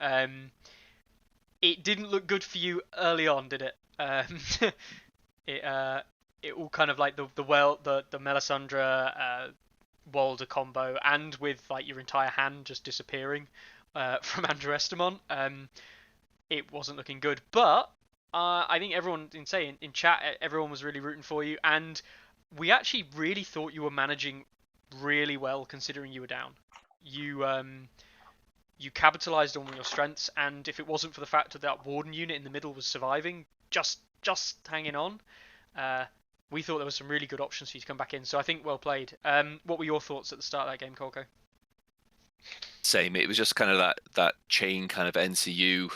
It didn't look good for you early on, did it? It all kind of like the Melisandre Walder combo, and with like your entire hand just disappearing from Andrew Estamont. It wasn't looking good, but I think everyone in chat, everyone was really rooting for you, and we actually really thought you were managing really well considering you were down. You capitalized on your strengths, and if it wasn't for the fact that Warden unit in the middle was surviving, just hanging on, we thought there was some really good options for you to come back in. So I think well played. What were your thoughts at the start of that game, Kolco?
Same. It was just kind of that chain kind of NCU.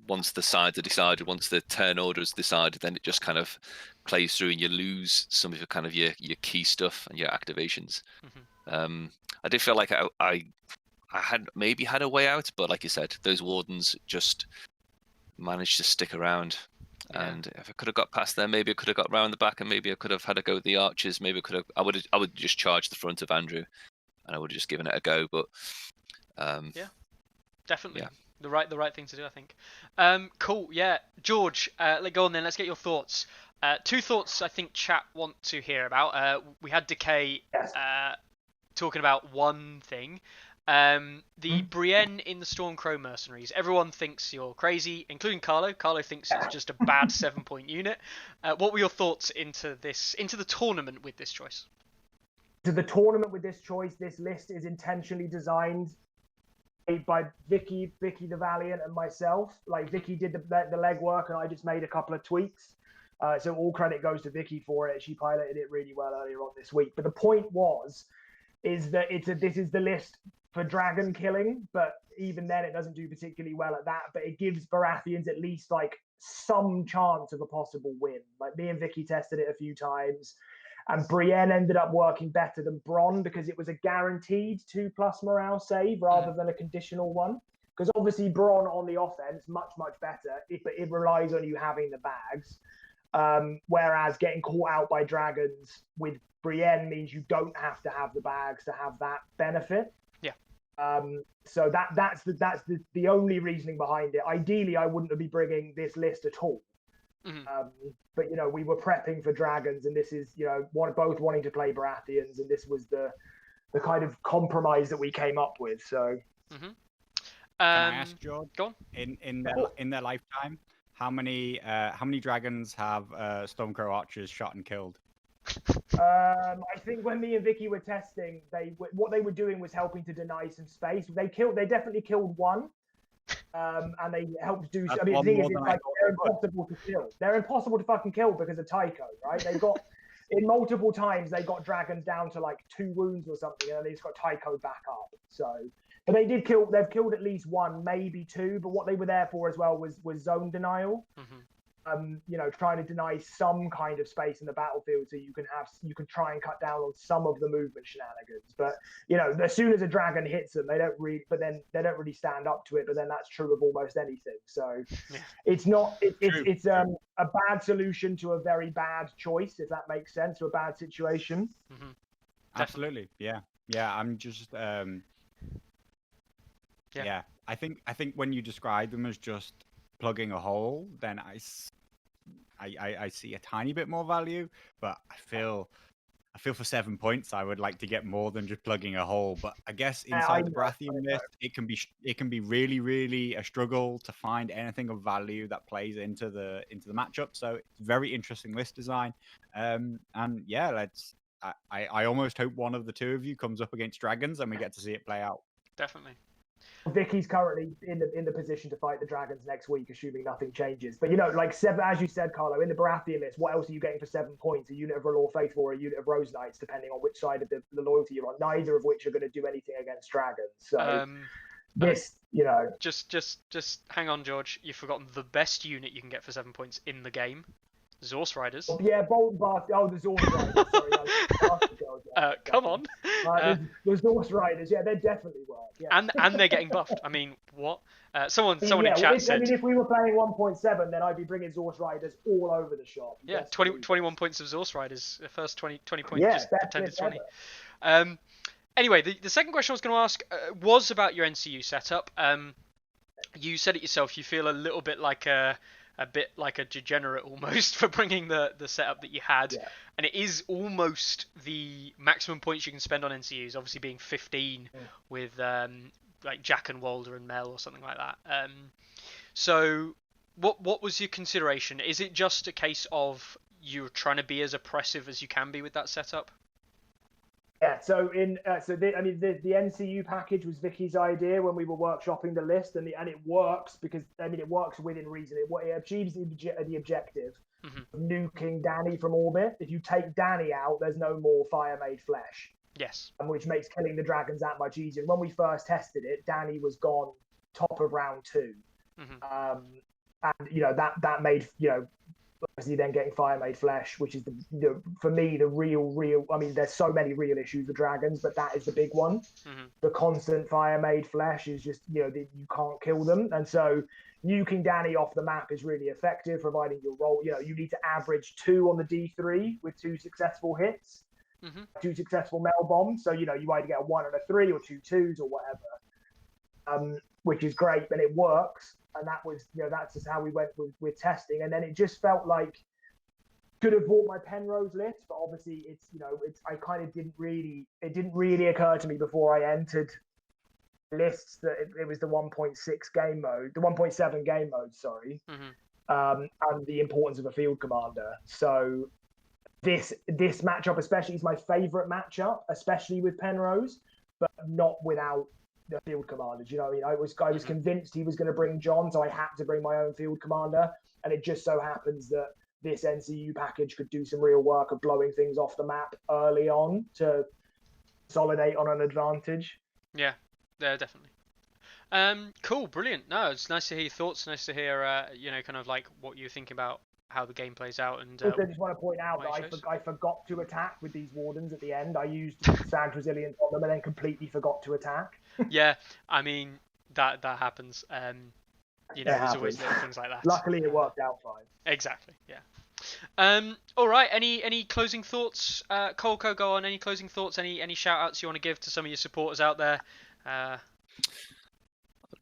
Once the sides are decided, once the turn order is decided, then it just kind of plays through, and you lose some of your kind of your key stuff and your activations. I did feel like I had maybe had a way out, but like you said, those wardens just managed to stick around. Yeah. And if I could have got past them, maybe I could have got round the back, and maybe I could have had a go at the archers. Maybe I would just charge the front of Andrew, and I would have just given it a go. But
yeah, definitely. Yeah. The right thing to do, I think. Cool. Yeah, George. Go on then. Let's get your thoughts. Two thoughts I think chat want to hear about. We had Decay talking about one thing. The Brienne in the Stormcrow Mercenaries. Everyone thinks you're crazy, including Carlo. Carlo thinks it's just a bad 7-point unit. What were your thoughts into the tournament with this choice?
To the tournament with this choice, this list is intentionally designed by Vicky the Valiant and myself. Like Vicky did the legwork, and I just made a couple of tweaks. So all credit goes to Vicky for it. She piloted it really well earlier on this week. But the point is that this is the list for dragon killing, but even then it doesn't do particularly well at that. But it gives Baratheons at least like some chance of a possible win. Like me and Vicky tested it a few times, and Brienne ended up working better than Bronn because it was a guaranteed 2+ morale save rather than a conditional one. Because obviously Bronn on the offense, much better, but it relies on you having the bags. Whereas getting caught out by dragons with Brienne means you don't have to have the bags to have that benefit.
Yeah.
So that's the only reasoning behind it. Ideally, I wouldn't be bringing this list at all. But we were prepping for dragons, and this is both wanting to play Baratheons, and this was the kind of compromise that we came up with. So
Can I
Um,
ask, George?
go on.
In their lifetime, how many dragons have Stormcrow archers shot and killed?
I think when me and Vicky were testing, what they were doing was helping to deny some space. They definitely killed one, and they helped do.
That's
I mean, the
one
thing is,
more
it's
than I
like
thought
they're
they would.
impossible to kill. They're impossible to fucking kill because of Tycho, right? They got in multiple times they got dragons down to like 2 wounds or something, and they just got Tycho back up. So, but they did kill. They've killed at least 1, maybe 2. But what they were there for as well was zone denial. You know, trying to deny some kind of space in the battlefield so you can try and cut down on some of the movement shenanigans. But you know, as soon as a dragon hits them, they don't really stand up to it. But then that's true of almost anything. So it's not it's a bad solution to a very bad choice, if that makes sense, to a bad situation.
Absolutely, yeah. I'm just yeah. I think when you describe them as just plugging a hole, then I see a tiny bit more value, but I feel for 7 points I would like to get more than just plugging a hole. But I guess inside the Baratheon list, it can be really, really a struggle to find anything of value that plays into the matchup. So it's very interesting list design. And yeah, I almost hope one of the two of you comes up against dragons and we get to see it play out.
Definitely.
Vicky's currently in the position to fight the dragons next week, assuming nothing changes. But you know, like 7, as you said, Carlo, in the Baratheon list, what else are you getting for 7 points? A unit of R'hllor Faithful or a unit of Rose Knights, depending on which side of the loyalty you're on. Neither of which are going to do anything against dragons. So this, you know,
just hang on, George. You've forgotten the best unit you can get for 7 points in the game. Zorse Riders.
Yeah, Bolt Bart. Oh, the Zorse Riders. Sorry,
come on.
The Zorse Riders. Yeah, they definitely work. Yeah.
And they're getting buffed. I mean, what? Someone in chat said.
I mean, if we were playing 1.7, then I'd be bringing Zorse Riders all over the shop.
Yeah, 21 points of Zorse Riders. The first 20 points, just pretend it's 20. Anyway, the second question I was going to ask was about your NCU setup. You said it yourself. You feel a little bit like a degenerate almost for bringing the setup that you had, and it is almost the maximum points you can spend on NCUs, obviously being 15 with like Jack and Walder and Mel or something like that. So what was your consideration? Is it just a case of you're trying to be as oppressive as you can be with that setup?
Yeah, so the NCU package was Vicky's idea when we were workshopping the list, and it works because it works within reason. It achieves the objective of nuking Dany from orbit. If you take Dany out, there's no more fire made flesh.
Yes,
which makes killing the dragons that much easier. When we first tested it, Dany was gone top of round 2, and you know that made obviously then getting fire made flesh, which is for me the real. I mean, there's so many real issues with dragons, but that is the big one. The constant fire made flesh is just you can't kill them, and so nuking Dany off the map is really effective, providing your roll. You need to average 2 on the D3 with 2 successful hits, 2 successful Mel bombs. So you either get a 1 and a 3 or 2 2s or whatever, which is great, but it works. And that was, that's just how we went with testing. And then it just felt like could have bought my Penrose list, but obviously I kind of didn't really occur to me before I entered lists that it was the 1.6 game mode, the 1.7 game mode, sorry, and the importance of a field commander. So this matchup especially is my favorite matchup, especially with Penrose, but not without the field commanders. I was convinced he was going to bring John, so I had to bring my own field commander, and it just so happens that this NCU package could do some real work of blowing things off the map early on to consolidate on an advantage.
Yeah, definitely. Cool, brilliant. No, it's nice to hear your thoughts. Nice to hear kind of like what you're thinking about how the game plays out. And
I just want to point out that I forgot to attack with these wardens at the end. I used Sag's Resilience on them and then completely forgot to attack.
Yeah, I mean that happens. There's always little things like that.
Luckily, it worked out fine.
Exactly. Yeah. All right. Any closing thoughts, Kolco? Go on. Any closing thoughts? Any shout outs you want to give to some of your supporters out there?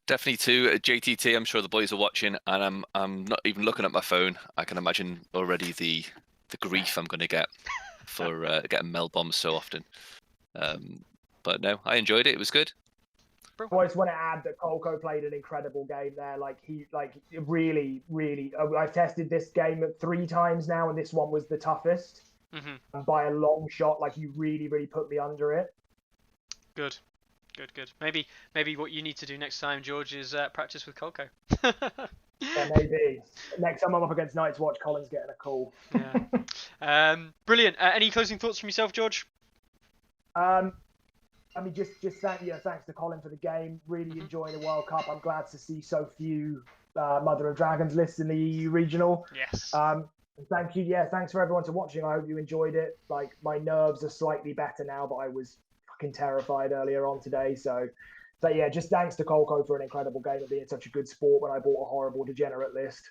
Definitely to JTT. I'm sure the boys are watching, and I'm not even looking at my phone. I can imagine already the grief I'm going to get for getting Mel bombs so often. But no, I enjoyed it. It was good.
I just want to add that Kolco played an incredible game there. Really, really. I've tested this game 3 times now, and this one was the toughest by a long shot. Like, you really, really put me under it.
Good. Maybe what you need to do next time, George, is practice with Kolco.
Yeah, maybe. Next time I'm up against Night's Watch, Colin's getting a call.
Yeah. Brilliant. Any closing thoughts from yourself, George?
I mean, just thanks to Colin for the game. Really enjoying the World Cup. I'm glad to see so few Mother of Dragons lists in the EU regional.
Yes.
And thank you. Yeah, thanks for everyone to watching. I hope you enjoyed it. Like, my nerves are slightly better now, but I was fucking terrified earlier on today. So yeah, just thanks to Kolco for an incredible game and being such a good sport when I bought a horrible degenerate list.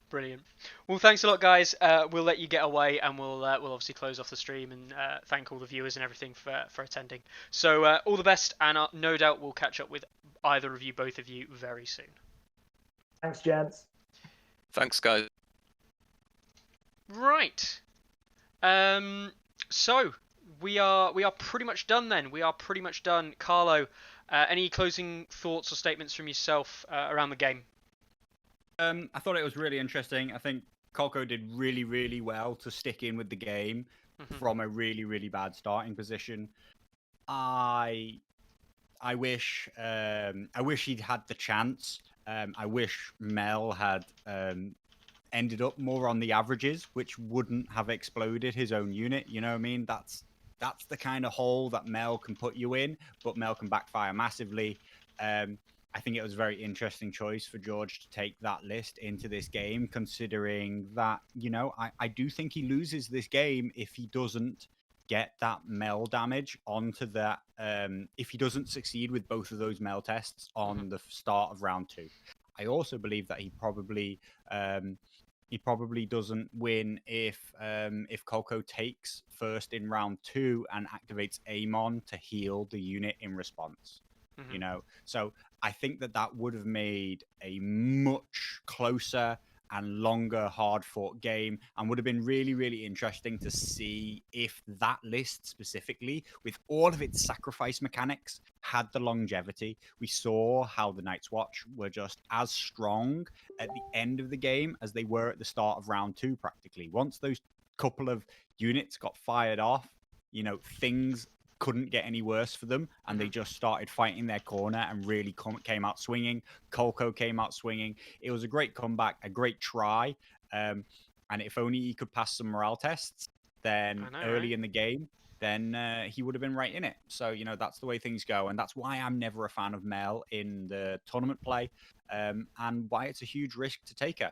Brilliant. Well, thanks a lot, guys. We'll let you get away, and we'll obviously close off the stream and thank all the viewers and everything for attending. So all the best, and no doubt we'll catch up with either of you, both of you, very soon.
Thanks, gents.
Thanks, guys.
Right. So we are pretty much done then. We are pretty much done. Carlo, any closing thoughts or statements from yourself around the game?
I thought it was really interesting. I think Kolco did really, really well to stick in with the game from a really, really bad starting position. I wish he'd had the chance. I wish Mel had ended up more on the averages, which wouldn't have exploded his own unit. You know what I mean? That's the kind of hole that Mel can put you in, but Mel can backfire massively. I think it was a very interesting choice for George to take that list into this game, considering that, I do think he loses this game if he doesn't get that Mel damage onto that, if he doesn't succeed with both of those Mel tests on the start of round 2. I also believe that he probably doesn't win if Kolco takes first in round 2 and activates Amon to heal the unit in response. So I think that would have made a much closer and longer hard-fought game, and would have been really, really interesting to see if that list specifically, with all of its sacrifice mechanics, had the longevity. We saw how the Night's Watch were just as strong at the end of the game as they were at the start of round 2, practically. Once those couple of units got fired off, things couldn't get any worse for them, and they just started fighting their corner and really came out swinging. Kolco came out swinging. It was a great comeback, a great try, and if only he could pass some morale tests then early in the game, then he would have been right in it. So, that's the way things go, and that's why I'm never a fan of Mel in the tournament play, and why it's a huge risk to take it.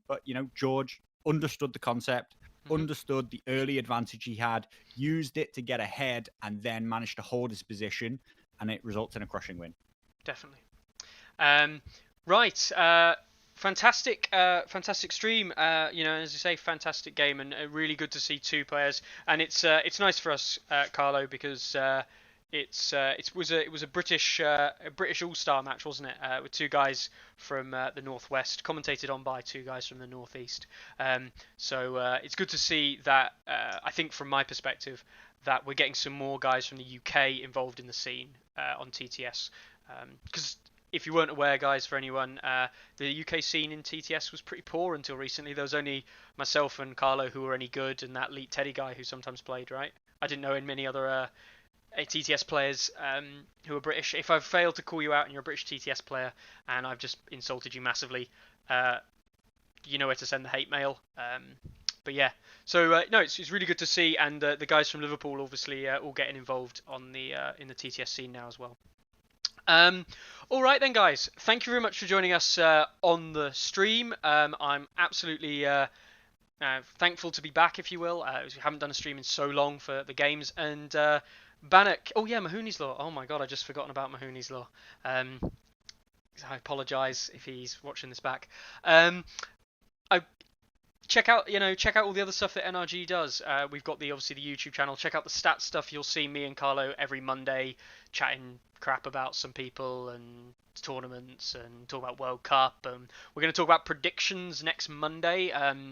But, George understood the concept, understood the early advantage he had, used it to get ahead, and then managed to hold his position, and it results in a crushing win.
Definitely. Right. Fantastic stream. As you say, fantastic game, and really good to see 2 players. And it's nice for us, Carlo, because it was a British All-Star match, wasn't it? With 2 guys from the Northwest, commentated on by 2 guys from the Northeast. So it's good to see that. I think from my perspective, that we're getting some more guys from the UK involved in the scene on TTS. Because if you weren't aware, guys, for anyone, the UK scene in TTS was pretty poor until recently. There was only myself and Carlo who were any good, and that Leet Teddy guy who sometimes played, right? I didn't know in many other TTS players who are British. If I've failed to call you out and you're a British TTS player and I've just insulted you massively, you know where to send the hate mail. But yeah, so no, it's really good to see, and the guys from Liverpool obviously all getting involved on the in the TTS scene now as well. All right then, guys. Thank you very much for joining us on the stream. I'm absolutely thankful to be back, if you will. We haven't done a stream in so long for the games, and Bannock. Oh yeah, Mahoney's Law. Oh my god, I just forgotten about Mahoney's Law. I apologise if he's watching this back. Check out all the other stuff that NRG does. We've got obviously the YouTube channel. Check out the stats stuff. You'll see me and Carlo every Monday chatting crap about some people and tournaments and talk about World Cup. We're going to talk about predictions next Monday.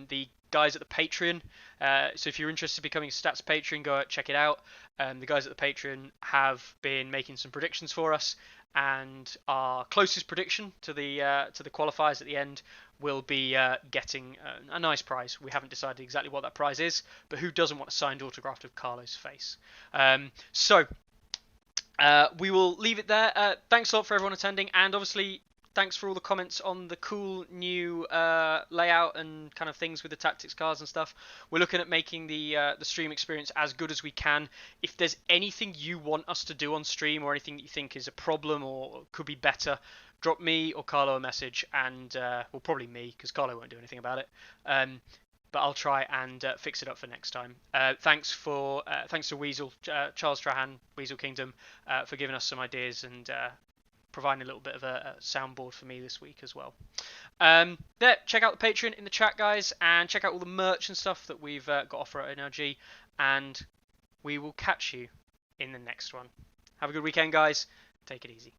The guys at the Patreon. So if you're interested in becoming a Stats Patreon, go check it out. The guys at the Patreon have been making some predictions for us, and our closest prediction to the qualifiers at the end will be getting a nice prize. We haven't decided exactly what that prize is, but who doesn't want a signed autograph of Carlo's face? We will leave it there. Thanks a lot for everyone attending, and obviously thanks for all the comments on the cool new layout and kind of things with the tactics cards and stuff. We're looking at making the stream experience as good as we can. If there's anything you want us to do on stream or anything that you think is a problem or could be better, drop me or Carlo a message, and well, probably me, because Carlo won't do anything about it. But I'll try and fix it up for next time. Thanks to Weasel, Charles Trahan, Weasel Kingdom, for giving us some ideas and providing a little bit of a soundboard for me this week as well. Check out the Patreon in the chat, guys, and check out all the merch and stuff that we've got offer at NRG, and we will catch you in the next one. Have a good weekend, guys. Take it easy.